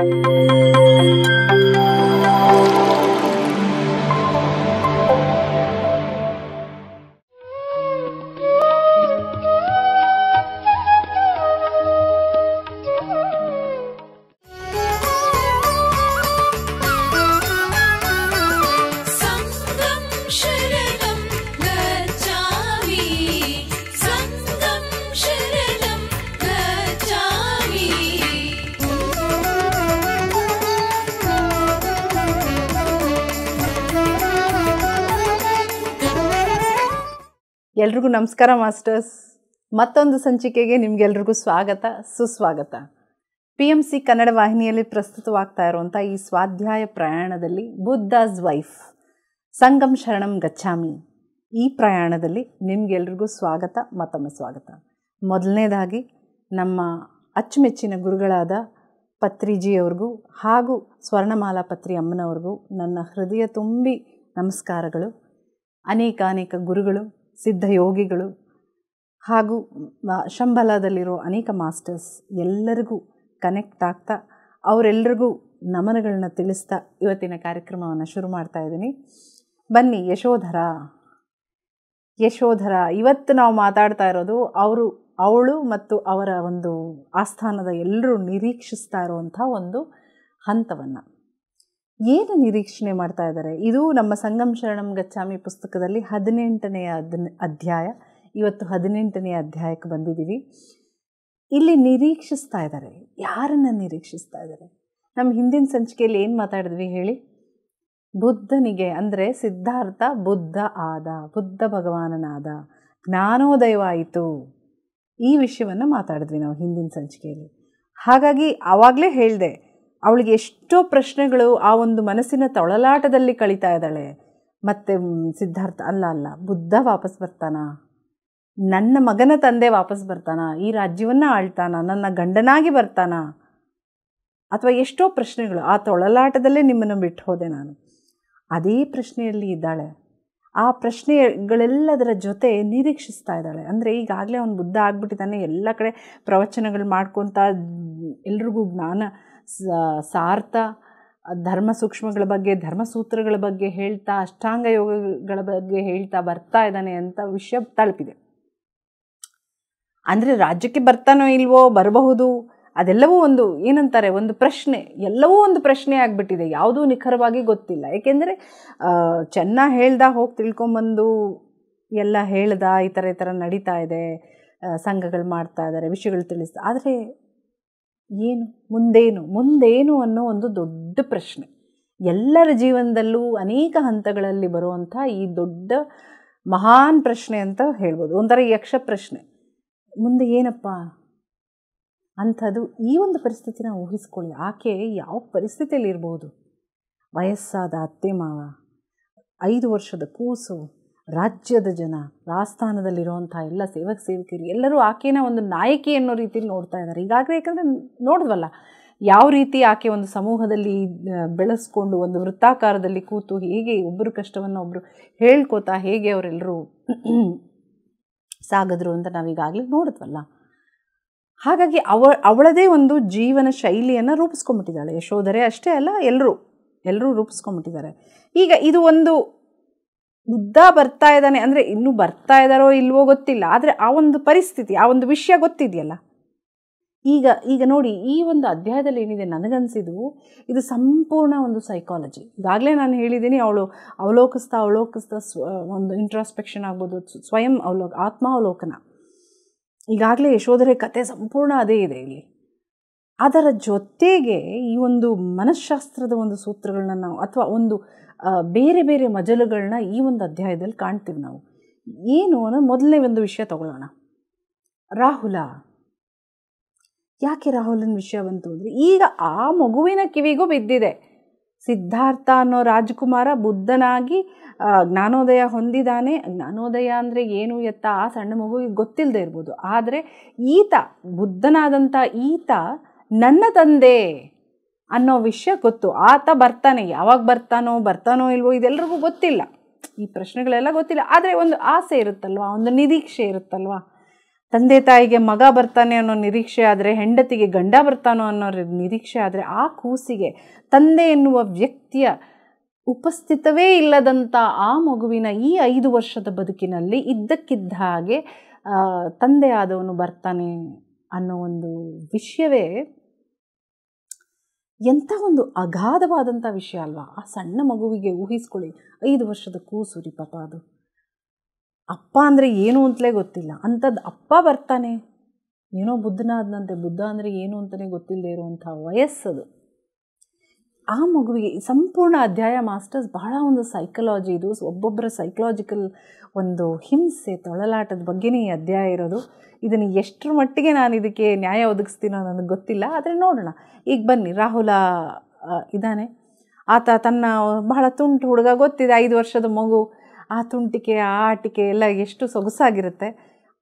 ಎಲ್ರಿಗೂ ನಮಸ್ಕಾರ ಮಾಸ್ಟರ್ಸ್. ಮತ್ತೊಂದು ಸಂಚಿಕೆಗೆ ನಿಮಗೆಲ್ರಿಗೂ ಸ್ವಾಗತ ಸುಸ್ವಾಗತ. PMC ಕನ್ನಡ ವಾಹಿನಿಯಲ್ಲಿ ಪ್ರಸ್ತುತವಾಗ್ತಾ ಇರುವಂಥ ಈ ಸ್ವಾಧ್ಯಾಯ ಪ್ರಯಾಣದಲ್ಲಿ ಬುದ್ಧಾಸ್ ವೈಫ್ ಸಂಗಮ್ ಶರಣಂ ಗಚ್ಚಾಮಿ, ಈ ಪ್ರಯಾಣದಲ್ಲಿ ನಿಮಗೆಲ್ರಿಗೂ ಸ್ವಾಗತ, ಮತ್ತೊಮ್ಮೆ ಸ್ವಾಗತ. ಮೊದಲನೇದಾಗಿ ನಮ್ಮ ಅಚ್ಚುಮೆಚ್ಚಿನ ಗುರುಗಳಾದ ಪತ್ರಿಜಿಯವ್ರಿಗೂ ಹಾಗೂ ಸ್ವರ್ಣಮಾಲಾ ಪತ್ರಿ ಅಮ್ಮನವ್ರಿಗೂ ನನ್ನ ಹೃದಯ ತುಂಬಿ ನಮಸ್ಕಾರಗಳು. ಅನೇಕ ಗುರುಗಳು, ಸಿದ್ಧಯೋಗಿಗಳು ಹಾಗೂ ಶಂಬಲದಲ್ಲಿರೋ ಅನೇಕ ಮಾಸ್ಟರ್ಸ್ ಎಲ್ಲರಿಗೂ ಕನೆಕ್ಟ್ ಆಗ್ತಾ ಅವರೆಲ್ಲರಿಗೂ ನಮನಗಳನ್ನ ತಿಳಿಸ್ತಾ ಇವತ್ತಿನ ಕಾರ್ಯಕ್ರಮವನ್ನು ಶುರು ಮಾಡ್ತಾ ಇದ್ದೀನಿ. ಬನ್ನಿ, ಯಶೋಧರ ಇವತ್ತು ನಾವು ಮಾತಾಡ್ತಾ ಇರೋದು ಅವಳು ಮತ್ತು ಅವರ ಒಂದು ಆಸ್ಥಾನದ ಎಲ್ಲರೂ ನಿರೀಕ್ಷಿಸ್ತಾ ಇರುವಂಥ ಒಂದು ಹಂತವನ್ನು. ಏನು ನಿರೀಕ್ಷಣೆ ಮಾಡ್ತಾ ಇದ್ದಾರೆ? ಇದು ನಮ್ಮ ಸಂಗಮ್ ಶರಣಂ ಗಚ್ಚಾಮಿ ಪುಸ್ತಕದಲ್ಲಿ 18ನೇ ಅಧ್ಯಾಯ. ಇವತ್ತು 18ನೇ ಅಧ್ಯಾಯಕ್ಕೆ ಬಂದಿದ್ದೀವಿ. ಇಲ್ಲಿ ನಿರೀಕ್ಷಿಸ್ತಾ ಇದ್ದಾರೆ. ಯಾರನ್ನು ನಿರೀಕ್ಷಿಸ್ತಾ ಇದ್ದಾರೆ? ನಮ್ಮ ಹಿಂದಿನ ಸಂಚಿಕೆಯಲ್ಲಿ ಏನು ಮಾತಾಡಿದ್ವಿ ಹೇಳಿ? ಬುದ್ಧನಿಗೆ, ಅಂದರೆ ಸಿದ್ಧಾರ್ಥ ಬುದ್ಧ ಆದ, ಬುದ್ಧ ಭಗವಾನನಾದ, ಜ್ಞಾನೋದಯವಾಯಿತು, ಈ ವಿಷಯವನ್ನು ಮಾತಾಡಿದ್ವಿ ನಾವು ಹಿಂದಿನ ಸಂಚಿಕೆಯಲ್ಲಿ. ಹಾಗಾಗಿ ಆವಾಗಲೇ ಹೇಳಿದೆ, ಅವಳಿಗೆ ಎಷ್ಟೋ ಪ್ರಶ್ನೆಗಳು ಆ ಒಂದು ಮನಸ್ಸಿನ ತೊಳಲಾಟದಲ್ಲಿ ಕಳೀತಾ ಇದ್ದಾಳೆ. ಮತ್ತು ಸಿದ್ಧಾರ್ಥ ಅಲ್ಲ ಬುದ್ಧ ವಾಪಸ್ ಬರ್ತಾನ, ನನ್ನ ಮಗನ ತಂದೆ ವಾಪಸ್ ಬರ್ತಾನ, ಈ ರಾಜ್ಯವನ್ನು ಆಳ್ತಾನ, ನನ್ನ ಗಂಡನಾಗಿ ಬರ್ತಾನ, ಅಥವಾ ಎಷ್ಟೋ ಪ್ರಶ್ನೆಗಳು. ಆ ತೊಳಲಾಟದಲ್ಲೇ ನಿಮ್ಮನ್ನು ಬಿಟ್ಟು ಹೋದೆ ನಾನು. ಅದೇ ಪ್ರಶ್ನೆಯಲ್ಲಿ ಇದ್ದಾಳೆ. ಆ ಪ್ರಶ್ನೆಗಳೆಲ್ಲದರ ಜೊತೆ ನಿರೀಕ್ಷಿಸ್ತಾ ಇದ್ದಾಳೆ. ಅಂದರೆ ಈಗಾಗಲೇ ಅವನು ಬುದ್ಧ ಆಗಿಬಿಟ್ಟಿದ್ದಾನೆ, ಎಲ್ಲ ಕಡೆ ಪ್ರವಚನಗಳು ಮಾಡ್ಕೊತ ಎಲ್ರಿಗೂ ಜ್ಞಾನ ಸಾರ್ಥ, ಧರ್ಮ ಸೂಕ್ಷ್ಮಗಳ ಬಗ್ಗೆ, ಧರ್ಮಸೂತ್ರಗಳ ಬಗ್ಗೆ ಹೇಳ್ತಾ, ಅಷ್ಟಾಂಗ ಯೋಗಗಳ ಬಗ್ಗೆ ಹೇಳ್ತಾ ಬರ್ತಾ ಇದ್ದಾನೆ ಅಂತ ವಿಷಯ ತಲುಪಿದೆ. ಅಂದರೆ ರಾಜ್ಯಕ್ಕೆ ಬರ್ತಾನೋ ಇಲ್ವೋ, ಬರಬಹುದು, ಅದೆಲ್ಲವೂ ಒಂದು ಏನಂತಾರೆ, ಒಂದು ಪ್ರಶ್ನೆ, ಎಲ್ಲವೂ ಒಂದು ಪ್ರಶ್ನೆ ಆಗಿಬಿಟ್ಟಿದೆ. ಯಾವುದೂ ನಿಖರವಾಗಿ ಗೊತ್ತಿಲ್ಲ. ಏಕೆಂದರೆ ಚೆನ್ನಾಗಿ ಹೇಳ್ದ, ಹೋಗಿ ತಿಳ್ಕೊಂಬಂದು ಎಲ್ಲ ಹೇಳ್ದ, ಈ ಥರ ನಡೀತಾ ಇದೆ, ಸಂಘಗಳು ಮಾಡ್ತಾ ಇದ್ದಾರೆ, ವಿಷಯಗಳು ತಿಳಿಸ್ತಾ. ಆದರೆ ಮುಂದೇನು ಅನ್ನೋ ಒಂದು ದೊಡ್ಡ ಪ್ರಶ್ನೆ ಎಲ್ಲರ ಜೀವನದಲ್ಲೂ ಅನೇಕ ಹಂತಗಳಲ್ಲಿ ಬರುವಂಥ ಈ ದೊಡ್ಡ ಮಹಾನ್ ಪ್ರಶ್ನೆ ಅಂತ ಹೇಳ್ಬೋದು. ಒಂಥರ ಯಕ್ಷ ಪ್ರಶ್ನೆ. ಮುಂದೆ ಏನಪ್ಪ ಅಂಥದ್ದು. ಈ ಒಂದು ಪರಿಸ್ಥಿತಿನ ಊಹಿಸ್ಕೊಳ್ಳಿ. ಆಕೆ ಯಾವ ಪರಿಸ್ಥಿತಿಯಲ್ಲಿ ಇರ್ಬೋದು? ವಯಸ್ಸಾದ ಅತ್ತೆ ಮಾವ, 5 ವರ್ಷದ ಕೂಸು, ರಾಜ್ಯದ ಜನ, ರಾಜಸ್ಥಾನದಲ್ಲಿರುವಂಥ ಎಲ್ಲ ಸೇವಕರು ಎಲ್ಲರೂ ಆಕೆನ ಒಂದು ನಾಯಕಿ ಅನ್ನೋ ರೀತಿಯಲ್ಲಿ ನೋಡ್ತಾ ಇದ್ದಾರೆ ಈಗಾಗಲೇ. ಯಾಕಂದರೆ ನೋಡಿದ್ವಲ್ಲ ಯಾವ ರೀತಿ ಆಕೆ ಒಂದು ಸಮೂಹದಲ್ಲಿ ಬೆಳೆಸ್ಕೊಂಡು ಒಂದು ವೃತ್ತಾಕಾರದಲ್ಲಿ ಕೂತು ಹೇಗೆ ಒಬ್ಬರು ಕಷ್ಟವನ್ನು ಒಬ್ಬರು ಹೇಳ್ಕೋತಾ ಹೇಗೆ ಅವರೆಲ್ಲರೂ ಸಾಗಿದ್ರು ಅಂತ ನಾವೀಗಾಗಲೇ ನೋಡಿದ್ವಲ್ಲ. ಹಾಗಾಗಿ ಅವಳದೇ ಒಂದು ಜೀವನ ಶೈಲಿಯನ್ನು ರೂಪಿಸ್ಕೊಂಡ್ಬಿಟ್ಟಿದ್ದಾಳೆ ಯಶೋಧರೆ. ಅಷ್ಟೇ ಅಲ್ಲ, ಎಲ್ಲರೂ ರೂಪಿಸ್ಕೊಂಡ್ಬಿಟ್ಟಿದ್ದಾರೆ. ಈಗ ಇದು ಒಂದು ಬುದ್ಧ ಬರ್ತಾ ಇದ್ದಾನೆ ಅಂದರೆ, ಇನ್ನೂ ಬರ್ತಾ ಇದ್ದಾರೋ ಇಲ್ವೋ ಗೊತ್ತಿಲ್ಲ, ಆದರೆ ಆ ಒಂದು ಪರಿಸ್ಥಿತಿ, ಆ ಒಂದು ವಿಷಯ ಗೊತ್ತಿದೆಯಲ್ಲ. ಈಗ ನೋಡಿ, ಈ ಒಂದು ಅಧ್ಯಾಯದಲ್ಲಿ ಏನಿದೆ ನನಗನ್ಸಿದ್ದು, ಇದು ಸಂಪೂರ್ಣ ಒಂದು ಸೈಕಾಲಜಿ. ಈಗಾಗಲೇ ನಾನು ಹೇಳಿದ್ದೀನಿ, ಅವಳು ಅವಲೋಕಿಸ್ತಾ ಒಂದು ಇಂಟ್ರಾಸ್ಪೆಕ್ಷನ್ ಆಗ್ಬೋದು, ಸ್ವಯಂ ಆತ್ಮಾವಲೋಕನ. ಈಗಾಗಲೇ ಯಶೋಧರೆ ಕತೆ ಸಂಪೂರ್ಣ ಅದೇ ಇದೆ ಇಲ್ಲಿ. ಅದರ ಜೊತೆಗೆ ಈ ಒಂದು ಮನಃಶಾಸ್ತ್ರದ ಒಂದು ಸೂತ್ರಗಳನ್ನ ನಾವು, ಅಥವಾ ಒಂದು ಬೇರೆ ಬೇರೆ ಮಜಲುಗಳನ್ನ ಈ ಒಂದು ಅಧ್ಯಾಯದಲ್ಲಿ ಕಾಣ್ತೀವಿ ನಾವು. ಏನು ಅನ್ನೋ ಮೊದಲನೇ ಒಂದು ವಿಷಯ ತಗೊಳ್ಳೋಣ. ರಾಹುಲ. ಯಾಕೆ ರಾಹುಲನ ವಿಷಯ ಬಂತು ಅಂದರೆ, ಈಗ ಆ ಮಗುವಿನ ಕಿವಿಗೂ ಬಿದ್ದಿದೆ. ಸಿದ್ಧಾರ್ಥ ಅನ್ನೋ ರಾಜಕುಮಾರ ಬುದ್ಧನಾಗಿ ಜ್ಞಾನೋದಯ ಹೊಂದಿದ್ದಾನೆ. ಜ್ಞಾನೋದಯ ಅಂದರೆ ಏನು ಎತ್ತ ಆ ಸಣ್ಣ ಮಗುವಿಗೆ ಗೊತ್ತಿಲ್ಲದೆ ಇರ್ಬೋದು. ಆದರೆ ಬುದ್ಧನಾದಂಥ ಈತ ನನ್ನ ತಂದೆ ಅನ್ನೋ ವಿಷಯ ಗೊತ್ತು. ಆತ ಬರ್ತಾನೆ, ಯಾವಾಗ ಬರ್ತಾನೋ ಇಲ್ವೋ ಇದೆಲ್ಲರಿಗೂ ಗೊತ್ತಿಲ್ಲ. ಈ ಪ್ರಶ್ನೆಗಳೆಲ್ಲ ಗೊತ್ತಿಲ್ಲ. ಆದರೆ ಒಂದು ಆಸೆ ಇರುತ್ತಲ್ವ, ಒಂದು ನಿರೀಕ್ಷೆ ಇರುತ್ತಲ್ವ. ತಂದೆ ತಾಯಿಗೆ ಮಗ ಬರ್ತಾನೆ ಅನ್ನೋ ನಿರೀಕ್ಷೆ ಆದರೆ, ಹೆಂಡತಿಗೆ ಗಂಡ ಬರ್ತಾನೋ ಅನ್ನೋ ನಿರೀಕ್ಷೆ ಆದರೆ, ಆ ಕೂಸಿಗೆ ತಂದೆ ಎನ್ನುವ ವ್ಯಕ್ತಿಯ ಉಪಸ್ಥಿತವೇ ಇಲ್ಲದಂಥ ಆ ಮಗುವಿನ ಈ 5 ವರ್ಷದ ಬದುಕಿನಲ್ಲಿ ಇದ್ದಕ್ಕಿದ್ದ ಹಾಗೆ ತಂದೆ ಆದವನು ಬರ್ತಾನೆ ಅನ್ನೋ ಒಂದು ವಿಷಯವೇ ಎಂಥ ಒಂದು ಅಗಾಧವಾದಂಥ ವಿಷಯ ಅಲ್ವಾ. ಆ ಸಣ್ಣ ಮಗುವಿಗೆ ಊಹಿಸ್ಕೊಳ್ಳಿ, 5 ವರ್ಷದ ಕೂಸು ರೀ ಪಾಪ ಅದು. ಅಪ್ಪ ಅಂದರೆ ಏನು ಅಂತಲೇ ಗೊತ್ತಿಲ್ಲ, ಅಂಥದ್ದು ಅಪ್ಪ ಬರ್ತಾನೆ. ಏನೋ ಬುದ್ಧನಾದನಂತೆ, ಬುದ್ಧ ಅಂದರೆ ಏನು ಅಂತಲೇ ಗೊತ್ತಿಲ್ಲದೆ ಇರುವಂಥ ವಯಸ್ಸದು. ಆ ಮಗುವಿಗೆ ಸಂಪೂರ್ಣ ಅಧ್ಯಾಯ ಮಾಸ್ಟರ್ಸ್ ಬಹಳ ಒಂದು ಸೈಕಲಾಜಿ, ಇದು ಒಬ್ಬೊಬ್ಬರ ಸೈಕಲಾಜಿಕಲ್ ಒಂದು ಹಿಂಸೆ ತೊಳಲಾಟದ ಬಗ್ಗೆನೇ ಈ ಅಧ್ಯಾಯ ಇರೋದು. ಇದನ್ನು ಎಷ್ಟರ ಮಟ್ಟಿಗೆ ನಾನು ಇದಕ್ಕೆ ನ್ಯಾಯ ಒದಗಿಸ್ತೀನೋ ನನಗೆ ಗೊತ್ತಿಲ್ಲ, ಆದರೆ ನೋಡೋಣ. ಈಗ ಬನ್ನಿ, ರಾಹುಲ ಇದ್ದಾನೆ. ಆತ ತನ್ನ ಬಹಳ ತುಂಟು ಹುಡುಗ, ಗೊತ್ತಿದೆ 5 ವರ್ಷದ ಮಗು, ಆ ತುಂಟಿಕೆ ಆ ಆಟಿಕೆ ಎಲ್ಲ ಎಷ್ಟು ಸೊಗಸಾಗಿರುತ್ತೆ.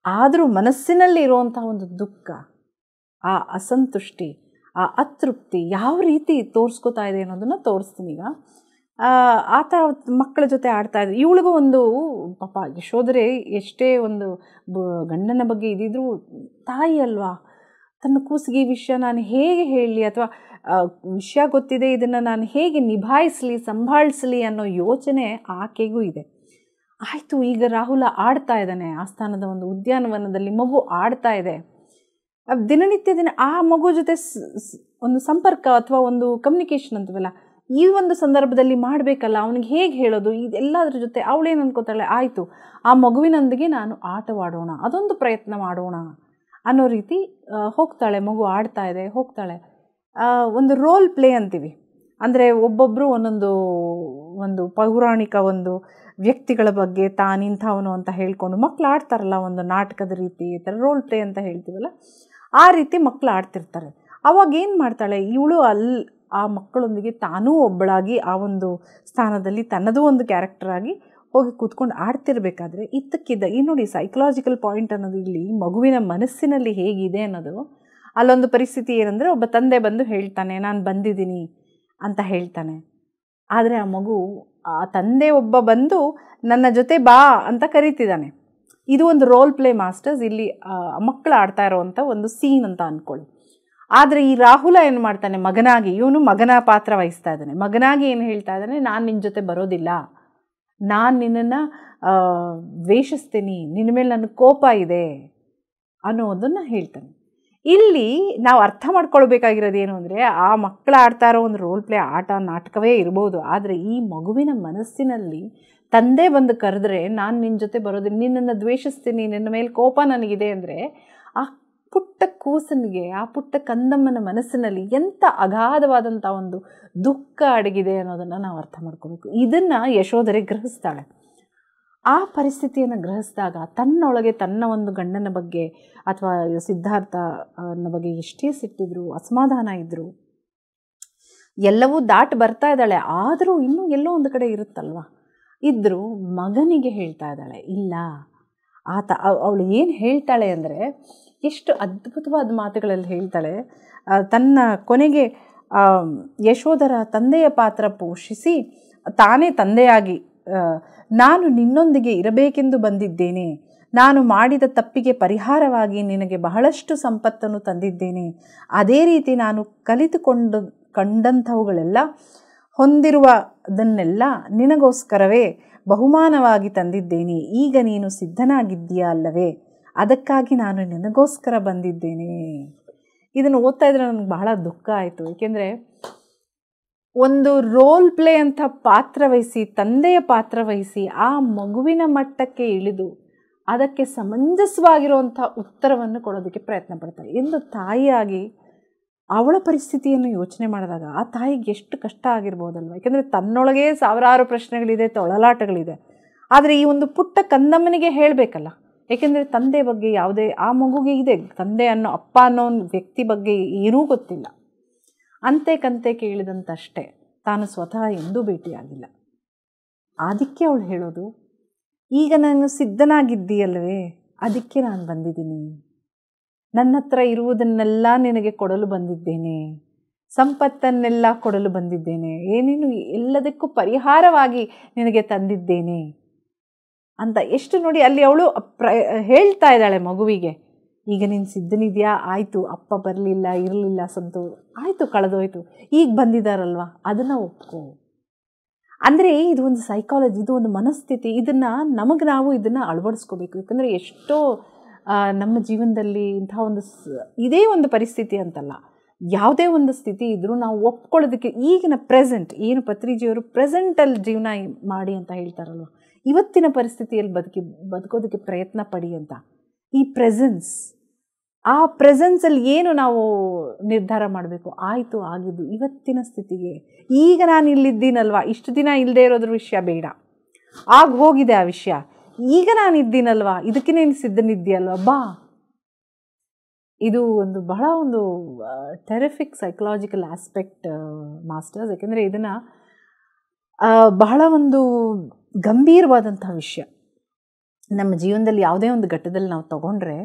ಆದರೂ ಮನಸ್ಸಿನಲ್ಲಿ ಇರುವಂಥ ಒಂದು ದುಃಖ, ಆ ಅಸಂತುಷ್ಟಿ, ಆ ಅತೃಪ್ತಿ ಯಾವ ರೀತಿ ತೋರಿಸ್ಕೋತಾ ಇದೆ ಅನ್ನೋದನ್ನು ತೋರಿಸ್ತೀನಿ ಈಗ. ಆತ ಮಕ್ಕಳ ಜೊತೆ ಆಡ್ತಾ ಇದ್ದೆ. ಇವಳಿಗೂ ಒಂದು ಪಾಪ ಯಶೋಧರೆ ಎಷ್ಟೇ ಒಂದು ಗಂಡನ ಬಗ್ಗೆ ಇದ್ದಿದ್ರು ತಾಯಿ ಅಲ್ವಾ, ತನ್ನ ಕೂಸಿಗೆ ಈ ವಿಷಯ ನಾನು ಹೇಗೆ ಹೇಳಲಿ, ಅಥವಾ ವಿಷಯ ಗೊತ್ತಿದೆ ಇದನ್ನು ನಾನು ಹೇಗೆ ನಿಭಾಯಿಸಲಿ, ಸಂಭಾಳಿಸಲಿ ಅನ್ನೋ ಯೋಚನೆ ಆಕೆಗೂ ಇದೆ. ಆಯಿತು, ಈಗ ರಾಹುಲ ಆಡ್ತಾ ಇದ್ದಾನೆ ಆಸ್ಥಾನದ ಒಂದು ಉದ್ಯಾನವನದಲ್ಲಿ, ಮಗು ಆಡ್ತಾ ಇದೆ. ದಿನನಿತ್ಯ ಆ ಮಗು ಜೊತೆ ಒಂದು ಸಂಪರ್ಕ ಅಥವಾ ಒಂದು ಕಮ್ಯುನಿಕೇಷನ್ ಅಂತೀವಲ್ಲ, ಈ ಒಂದು ಸಂದರ್ಭದಲ್ಲಿ ಮಾಡಬೇಕಲ್ಲ. ಅವನಿಗೆ ಹೇಗೆ ಹೇಳೋದು, ಇದೆಲ್ಲದ್ರ ಜೊತೆ ಅವಳೇನು ಅನ್ಕೋತಾಳೆ, ಆಯಿತು ಆ ಮಗುವಿನೊಂದಿಗೆ ನಾನು ಆಟವಾಡೋಣ, ಅದೊಂದು ಪ್ರಯತ್ನ ಮಾಡೋಣ ಅನ್ನೋ ರೀತಿ ಹೋಗ್ತಾಳೆ. ಮಗು ಆಡ್ತಾ ಇದೆ, ಹೋಗ್ತಾಳೆ. ಒಂದು ರೋಲ್ ಪ್ಲೇ ಅಂತೀವಿ, ಅಂದರೆ ಒಬ್ಬೊಬ್ಬರು ಒಂದು ಪೌರಾಣಿಕ ಒಂದು ವ್ಯಕ್ತಿಗಳ ಬಗ್ಗೆ ತಾನಿಂಥವನು ಅಂತ ಹೇಳ್ಕೊಂಡು ಮಕ್ಕಳು ಆಡ್ತಾರಲ್ಲ, ಒಂದು ನಾಟಕದ ರೀತಿ, ಈ ಥರ ರೋಲ್ ಪ್ಲೇ ಅಂತ ಹೇಳ್ತೀವಲ್ಲ, ಆ ರೀತಿ ಮಕ್ಕಳು ಆಡ್ತಿರ್ತಾರೆ. ಆವಾಗ ಏನು ಮಾಡ್ತಾಳೆ ಇವಳು, ಆ ಮಕ್ಕಳೊಂದಿಗೆ ತಾನೂ ಒಬ್ಬಳಾಗಿ ಆ ಒಂದು ಸ್ಥಾನದಲ್ಲಿ ತನ್ನದೂ ಒಂದು ಕ್ಯಾರೆಕ್ಟರ್ ಆಗಿ ಹೋಗಿ ಕೂತ್ಕೊಂಡು ಆಡ್ತಿರ್ಬೇಕಾದ್ರೆ ಇದ್ದಕ್ಕಿದ್ದ ಈ ನೋಡಿ ಸೈಕಲಾಜಿಕಲ್ ಪಾಯಿಂಟ್ ಅನ್ನೋದು ಇಲ್ಲಿ ಮಗುವಿನ ಮನಸ್ಸಿನಲ್ಲಿ ಹೇಗಿದೆ ಅನ್ನೋದು. ಅಲ್ಲೊಂದು ಪರಿಸ್ಥಿತಿ ಏನಂದರೆ, ಒಬ್ಬ ತಂದೆ ಬಂದು ಹೇಳ್ತಾನೆ ನಾನು ಬಂದಿದ್ದೀನಿ ಅಂತ ಹೇಳ್ತಾನೆ. ಆದರೆ ಆ ಮಗು, ಆ ತಂದೆ ಒಬ್ಬ ಬಂದು ನನ್ನ ಜೊತೆ ಬಾ ಅಂತ ಕರೀತಿದ್ದಾನೆ. ಇದು ಒಂದು ರೋಲ್ ಪ್ಲೇ ಮಾಸ್ಟರ್ಸ್, ಇಲ್ಲಿ ಮಕ್ಕಳು ಆಡ್ತಾ ಇರೋವಂಥ ಒಂದು ಸೀನ್ ಅಂತ ಅಂದ್ಕೊಳ್ಳಿ. ಆದರೆ ಈ ರಾಹುಲ ಏನು ಮಾಡ್ತಾನೆ, ಮಗನಾಗಿ, ಇವನು ಮಗನ ಪಾತ್ರ ವಹಿಸ್ತಾ ಇದ್ದಾನೆ. ಮಗನಾಗಿ ಏನು ಹೇಳ್ತಾ ಇದ್ದಾನೆ, ನಾನು ನಿನ್ನ ಜೊತೆ ಬರೋದಿಲ್ಲ, ನಾನು ನಿನ್ನನ್ನು ದ್ವೇಷಿಸ್ತೀನಿ, ನಿನ್ನ ಮೇಲೆ ನನಗೆ ಕೋಪ ಇದೆ ಅನ್ನೋದನ್ನು ಹೇಳ್ತಾನೆ. ಇಲ್ಲಿ ನಾವು ಅರ್ಥ ಮಾಡ್ಕೊಳ್ಬೇಕಾಗಿರೋದು ಏನು ಅಂದರೆ, ಆ ಮಕ್ಕಳು ಆಡ್ತಾ ಇರೋ ಒಂದು ರೋಲ್ ಪ್ಲೇ ಆಟ ನಾಟಕವೇ ಇರ್ಬೋದು, ಆದರೆ ಈ ಮಗುವಿನ ಮನಸ್ಸಿನಲ್ಲಿ ತಂದೆ ಬಂದು ಕರೆದ್ರೆ ನಾನು ನಿನ್ನ ಜೊತೆ ಬರೋದಿಲ್ಲ, ನಿನ್ನನ್ನು ದ್ವೇಷಿಸ್ತೀನಿ, ನಿನ್ನ ಮೇಲೆ ಕೋಪ ನನಗಿದೆ ಅಂದರೆ, ಆ ಪುಟ್ಟ ಕೂಸನಿಗೆ, ಆ ಪುಟ್ಟ ಕಂದಮ್ಮನ ಮನಸ್ಸಿನಲ್ಲಿ ಎಂಥ ಅಗಾಧವಾದಂಥ ಒಂದು ದುಃಖ ಅಡಗಿದೆ ಅನ್ನೋದನ್ನು ನಾವು ಅರ್ಥ ಮಾಡ್ಕೋಬೇಕು. ಇದನ್ನು ಯಶೋಧರೆ ಗ್ರಹಿಸ್ತಾಳೆ. ಆ ಪರಿಸ್ಥಿತಿಯನ್ನು ಗ್ರಹಿಸಿದಾಗ ತನ್ನೊಳಗೆ ತನ್ನ ಒಂದು ಗಂಡನ ಬಗ್ಗೆ ಅಥವಾ ಸಿದ್ಧಾರ್ಥನ ಬಗ್ಗೆ ಎಷ್ಟೇ ಸಿಟ್ಟಿದ್ರು, ಅಸಮಾಧಾನ ಇದ್ದರು, ಎಲ್ಲವೂ ದಾಟಿ ಬರ್ತಾ ಇದ್ದಾಳೆ. ಆದರೂ ಇನ್ನೂ ಎಲ್ಲೋ ಒಂದು ಕಡೆ ಇರುತ್ತಲ್ವ, ಇದ್ದರೂ ಮಗನಿಗೆ ಹೇಳ್ತಾ ಇದ್ದಾಳೆ ಇಲ್ಲ. ಅವಳು ಏನು ಹೇಳ್ತಾಳೆ ಅಂದರೆ, ಎಷ್ಟು ಅದ್ಭುತವಾದ ಮಾತುಗಳಲ್ಲಿ ಹೇಳ್ತಾಳೆ. ತನ್ನ ಕೊನೆಗೆ ಯಶೋಧರ ತಂದೆಯ ಪಾತ್ರ ಪೋಷಿಸಿ ತಾನೇ ತಂದೆಯಾಗಿ, ನಾನು ನಿನ್ನೊಂದಿಗೆ ಇರಬೇಕೆಂದು ಬಂದಿದ್ದೇನೆ, ನಾನು ಮಾಡಿದ ತಪ್ಪಿಗೆ ಪರಿಹಾರವಾಗಿ ನಿನಗೆ ಬಹಳಷ್ಟು ಸಂಪತ್ತನ್ನು ತಂದಿದ್ದೇನೆ, ಅದೇ ರೀತಿ ನಾನು ಕಂಡಂಥವುಗಳೆಲ್ಲ ಹೊಂದಿರುವುದನ್ನೆಲ್ಲ ನಿನಗೋಸ್ಕರವೇ ಬಹುಮಾನವಾಗಿ ತಂದಿದ್ದೇನೆ. ಈಗ ನೀನು ಸಿದ್ಧನಾಗಿದ್ದೀಯಾ ಅಲ್ಲವೇ, ಅದಕ್ಕಾಗಿ ನಾನು ನಿನಗೋಸ್ಕರ ಬಂದಿದ್ದೇನೆ. ಇದನ್ನು ಓದ್ತಾ ಇದ್ರೆ ನನಗೆ ಬಹಳ ದುಃಖ ಆಯಿತು. ಏಕೆಂದರೆ ಒಂದು ರೋಲ್ ಪ್ಲೇ ಅಂತ ಪಾತ್ರ ವಹಿಸಿ, ತಂದೆಯ ಪಾತ್ರ ವಹಿಸಿ ಆ ಮಗುವಿನ ಮಟ್ಟಕ್ಕೆ ಇಳಿದು ಅದಕ್ಕೆ ಸಮಂಜಸವಾಗಿರುವಂಥ ಉತ್ತರವನ್ನು ಕೊಡೋದಕ್ಕೆ ಪ್ರಯತ್ನ ಪಡ್ತಾರೆ. ಎಂದು ತಾಯಿಯಾಗಿ ಅವಳ ಪರಿಸ್ಥಿತಿಯನ್ನು ಯೋಚನೆ ಮಾಡಿದಾಗ ಆ ತಾಯಿಗೆ ಎಷ್ಟು ಕಷ್ಟ ಆಗಿರ್ಬೋದಲ್ವ. ಯಾಕೆಂದರೆ ತನ್ನೊಳಗೆ ಸಾವಿರಾರು ಪ್ರಶ್ನೆಗಳಿದೆ, ತೊಳಲಾಟಗಳಿದೆ. ಆದರೆ ಈ ಒಂದು ಪುಟ್ಟ ಕಂದಮ್ಮನಿಗೆ ಹೇಳಬೇಕಲ್ಲ, ಏಕೆಂದರೆ ತಂದೆ ಬಗ್ಗೆ ಯಾವುದೇ, ಆ ಮಗುಗೆ ಇದೆ ತಂದೆ ಅನ್ನೋ, ಅಪ್ಪ ಅನ್ನೋ ವ್ಯಕ್ತಿ ಬಗ್ಗೆ ಏನೂ ಗೊತ್ತಿಲ್ಲ. ಅಂತೆ ಕಂತೆ ಕೇಳಿದಂತಷ್ಟೇ, ತಾನು ಸ್ವತಃ ಎಂದೂ ಭೇಟಿಯಾಗಿಲ್ಲ. ಅದಕ್ಕೆ ಅವಳು ಹೇಳೋದು, ಈಗ ನಾನು ಸಿದ್ಧನಾಗಿದ್ದೀಯಲ್ವೇ, ಅದಕ್ಕೆ ನಾನು ಬಂದಿದ್ದೀನಿ, ನನ್ನ ಹತ್ರ ಇರುವುದನ್ನೆಲ್ಲ ನಿನಗೆ ಕೊಡಲು ಬಂದಿದ್ದೇನೆ, ಸಂಪತ್ತನ್ನೆಲ್ಲ ಕೊಡಲು ಬಂದಿದ್ದೇನೆ, ಏನೇನು ಎಲ್ಲದಕ್ಕೂ ಪರಿಹಾರವಾಗಿ ನಿನಗೆ ತಂದಿದ್ದೇನೆ ಅಂತ ಎಷ್ಟು ನೋಡಿ ಅಲ್ಲಿ ಅವಳು ಹೇಳ್ತಾ ಇದ್ದಾಳೆ ಮಗುವಿಗೆ. ಈಗ ನೀನು ಸಿದ್ಧನಿದೆಯಾ, ಆಯಿತು, ಅಪ್ಪ ಬರಲಿಲ್ಲ, ಇರಲಿಲ್ಲ, ಸಂತು ಆಯಿತು, ಕಳೆದೋಯ್ತು, ಈಗ ಬಂದಿದ್ದಾರಲ್ವ ಅದನ್ನು ಒಪ್ಕೋ. ಅಂದರೆ ಇದು ಒಂದು ಸೈಕಾಲಜಿ, ಇದು ಒಂದು ಮನಸ್ಥಿತಿ. ಇದನ್ನು ನಮಗೆ ನಾವು ಇದನ್ನು ಅಳವಡಿಸ್ಕೋಬೇಕು. ಯಾಕಂದರೆ ಎಷ್ಟೋ ನಮ್ಮ ಜೀವನದಲ್ಲಿ ಇಂಥ ಒಂದು ಇದೇ ಒಂದು ಪರಿಸ್ಥಿತಿ ಅಂತಲ್ಲ, ಯಾವುದೇ ಒಂದು ಸ್ಥಿತಿ ಇದ್ದರೂ ನಾವು ಒಪ್ಕೊಳ್ಳೋದಕ್ಕೆ ಈಗಿನ ಪ್ರೆಸೆಂಟ್ ಏನು ಪತ್ರಿಜಿಯವರು ಪ್ರೆಸೆಂಟಲ್ಲಿ ಜೀವನ ಮಾಡಿ ಅಂತ ಹೇಳ್ತಾರಲ್ವ, ಇವತ್ತಿನ ಪರಿಸ್ಥಿತಿಯಲ್ಲಿ ಬದುಕೋದಕ್ಕೆ ಪ್ರಯತ್ನ ಪಡಿ ಅಂತ. ಈ ಪ್ರೆಸೆನ್ಸ್, ಆ ಪ್ರೆಸೆನ್ಸಲ್ಲಿ ಏನು ನಾವು ನಿರ್ಧಾರ ಮಾಡಬೇಕು, ಆಯಿತು ಆಗಿದ್ದು ಇವತ್ತಿನ ಸ್ಥಿತಿಗೆ, ಈಗ ನಾನು ಇಲ್ಲಿದ್ದೀನಲ್ವ, ಇಷ್ಟು ದಿನ ಇಲ್ಲದೆ ಇರೋದ್ರ ವಿಷಯ ಬೇಡ, ಆಗ ಹೋಗಿದೆ ಆ ವಿಷಯ, ಈಗ ನಾನು ಇದ್ದೀನಲ್ವ, ಇದಕ್ಕೆ ನೀನು ಸಿದ್ಧನಿದ್ದೀಯಲ್ವ, ಬಾ. ಇದು ಒಂದು ಬಹಳ ಒಂದು ಟೆರಿಫಿಕ್ ಸೈಕಲಾಜಿಕಲ್ ಆಸ್ಪೆಕ್ಟ್ ಮಾಸ್ಟರ್ಸ್. ಯಾಕೆಂದರೆ ಇದನ್ನು ಬಹಳ ಒಂದು ಗಂಭೀರವಾದಂಥ ವಿಷಯ. ನಮ್ಮ ಜೀವನದಲ್ಲಿ ಯಾವುದೇ ಒಂದು ಘಟ್ಟದಲ್ಲಿ ನಾವು ತಗೊಂಡ್ರೆ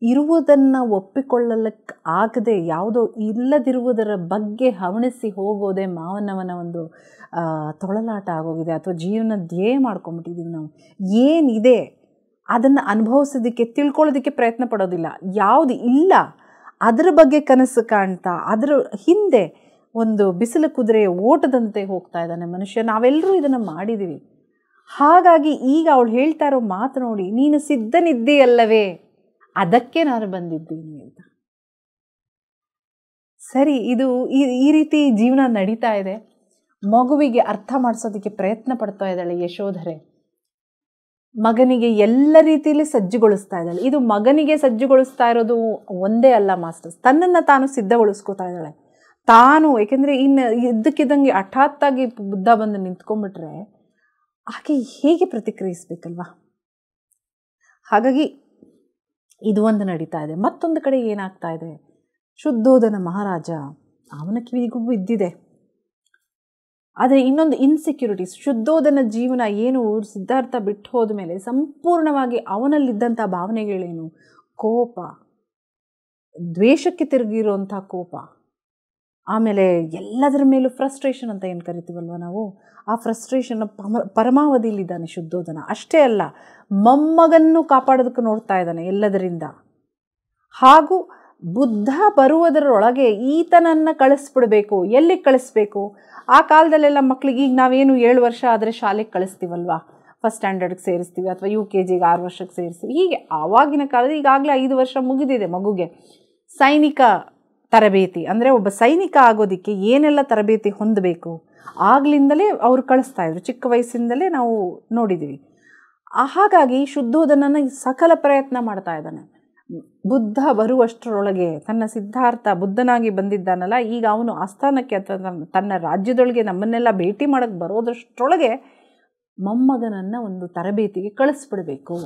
ಇರುವುದನ್ನು ಒಪ್ಪಿಕೊಳ್ಳಲಿಕ್ಕೆ ಆಗದೆ ಯಾವುದೋ ಇಲ್ಲದಿರುವುದರ ಬಗ್ಗೆ ಹವಣಿಸಿ ಹೋಗೋದೇ ಮಾನವನ ಒಂದು ತೊಳಲಾಟ ಆಗೋಗಿದೆ, ಅಥವಾ ಜೀವನ ಧ್ಯೇಯ ಮಾಡ್ಕೊಂಬಿಟ್ಟಿದ್ದೀವಿ ನಾವು. ಏನಿದೆ ಅದನ್ನು ಅನುಭವಿಸೋದಕ್ಕೆ, ತಿಳ್ಕೊಳ್ಳೋದಕ್ಕೆ ಪ್ರಯತ್ನ ಪಡೋದಿಲ್ಲ. ಯಾವುದು ಇಲ್ಲ ಅದರ ಬಗ್ಗೆ ಕನಸು ಕಾಣ್ತಾ ಅದರ ಹಿಂದೆ ಒಂದು ಬಿಸಿಲು ಕುದುರೆ ಓಟದಂತೆ ಹೋಗ್ತಾ ಇದ್ದಾನೆ ಮನುಷ್ಯ. ನಾವೆಲ್ಲರೂ ಇದನ್ನು ಮಾಡಿದ್ದೀವಿ. ಹಾಗಾಗಿ ಈಗ ಅವಳು ಹೇಳ್ತಾ ಇರೋ ಮಾತು ನೋಡಿ, ನೀನು ಸಿದ್ಧನಿದ್ದೀಯಲ್ಲವೇ, ಅದಕ್ಕೆ ನಾನು ಬಂದಿದ್ದೀನಿ ಅಂತ. ಸರಿ, ಇದು ಈ ರೀತಿ ಜೀವನ ನಡೀತಾ ಇದೆ. ಮಗುವಿಗೆ ಅರ್ಥ ಮಾಡಿಸೋದಕ್ಕೆ ಪ್ರಯತ್ನ ಪಡ್ತಾ ಇದ್ದಾಳೆ ಯಶೋಧರೆ. ಮಗನಿಗೆ ಎಲ್ಲ ರೀತಿಯಲ್ಲಿ ಸಜ್ಜುಗೊಳಿಸ್ತಾ ಇದ್ದಾಳೆ. ಇದು ಮಗನಿಗೆ ಸಜ್ಜುಗೊಳಿಸ್ತಾ ಇರೋದು ಒಂದೇ ಅಲ್ಲ ಮಾಸ್ಟರ್ಸ್, ತನ್ನನ್ನು ತಾನು ಸಿದ್ಧಗೊಳಿಸ್ಕೋತಾ ಇದ್ದಾಳೆ ತಾನು. ಏಕೆಂದರೆ ಇನ್ನು ಇದ್ದಕ್ಕಿದ್ದಂಗೆ ಹಠಾತ್ತಾಗಿ ಬುದ್ಧ ಬಂದು ನಿಂತ್ಕೊಂಡ್ಬಿಟ್ರೆ ಆಕೆ ಹೇಗೆ ಪ್ರತಿಕ್ರಿಯಿಸ್ಬೇಕಲ್ವಾ. ಹಾಗಾಗಿ ಇದು ಒಂದು ನಡೀತಾ ಇದೆ. ಮತ್ತೊಂದು ಕಡೆ ಏನಾಗ್ತಾ ಇದೆ, ಶುದ್ಧೋಧನ ಮಹಾರಾಜ, ಅವನ ಕಿವಿಗೂ ಬಿದ್ದಿದೆ. ಆದರೆ ಇನ್ನೊಂದು ಇನ್ಸೆಕ್ಯೂರಿಟೀಸ್, ಶುದ್ಧೋಧನ ಜೀವನ ಏನು ಸಿದ್ಧಾರ್ಥ ಬಿಟ್ಟು ಹೋದ ಮೇಲೆ ಸಂಪೂರ್ಣವಾಗಿ ಅವನಲ್ಲಿದ್ದಂಥ ಭಾವನೆಗಳೇನು, ಕೋಪ, ದ್ವೇಷಕ್ಕೆ ತಿರುಗಿರುವಂಥ ಕೋಪ, ಆಮೇಲೆ ಎಲ್ಲದರ ಮೇಲೂ ಫ್ರಸ್ಟ್ರೇಷನ್ ಅಂತ ಏನು ಕರಿತೀವಲ್ವ ನಾವು, ಆ ಫ್ರಸ್ಟ್ರೇಷನ್ನ ಪರಮಾವಧಿಯಲ್ಲಿದ್ದಾನೆ ಶುದ್ಧೋಧನ. ಅಷ್ಟೇ ಅಲ್ಲ, ಮೊಮ್ಮಗನ್ನು ಕಾಪಾಡೋದಕ್ಕೆ ನೋಡ್ತಾ ಇದ್ದಾನೆ ಎಲ್ಲದರಿಂದ. ಹಾಗೂ ಬುದ್ಧ ಬರುವುದರೊಳಗೆ ಈತನನ್ನು ಕಳಿಸ್ಬಿಡ್ಬೇಕು. ಎಲ್ಲಿಗೆ ಕಳಿಸ್ಬೇಕು? ಆ ಕಾಲದಲ್ಲೆಲ್ಲ ಮಕ್ಕಳಿಗೆ, ಈಗ ನಾವೇನು 7 ವರ್ಷ ಆದರೆ ಶಾಲೆಗೆ ಕಳಿಸ್ತೀವಲ್ವ, ಫಸ್ಟ್ ಸ್ಟ್ಯಾಂಡರ್ಡ್ಗೆ ಸೇರಿಸ್ತೀವಿ, ಅಥವಾ UKG 6 ವರ್ಷಕ್ಕೆ ಸೇರಿಸ್ತೀವಿ. ಹೀಗೆ ಆವಾಗಿನ ಕಾಲದಲ್ಲಿ ಈಗಾಗಲೇ 5 ವರ್ಷ ಮುಗಿದಿದೆ ಮಗುಗೆ. ಸೈನಿಕ ತರಬೇತಿ ಅಂದರೆ ಒಬ್ಬ ಸೈನಿಕ ಆಗೋದಕ್ಕೆ ಏನೆಲ್ಲ ತರಬೇತಿ ಹೊಂದಬೇಕು ಆಗ್ಲಿಂದಲೇ ಅವರು ಕಳಿಸ್ತಾ ಇದ್ರು, ಚಿಕ್ಕ ವಯಸ್ಸಿಂದಲೇ ನಾವು ನೋಡಿದ್ದೀವಿ. ಹಾಗಾಗಿ ಶುದ್ಧೋಧನನ ಸಕಲ ಪ್ರಯತ್ನ ಮಾಡ್ತಾ ಇದ್ದಾನೆ. ಬುದ್ಧ ಬರುವಷ್ಟರೊಳಗೆ, ತನ್ನ ಸಿದ್ಧಾರ್ಥ ಬುದ್ಧನಾಗಿ ಬಂದಿದ್ದಾನಲ್ಲ, ಈಗ ಅವನು ಆಸ್ಥಾನಕ್ಕೆ ಅಥವಾ ತನ್ನ ರಾಜ್ಯದೊಳಗೆ ನಮ್ಮನ್ನೆಲ್ಲ ಭೇಟಿ ಮಾಡೋಕ್ಕೆ ಬರೋದಷ್ಟರೊಳಗೆ ಮೊಮ್ಮಗನನ್ನು ಒಂದು ತರಬೇತಿಗೆ ಕಳಿಸ್ಬಿಡ್ಬೇಕು,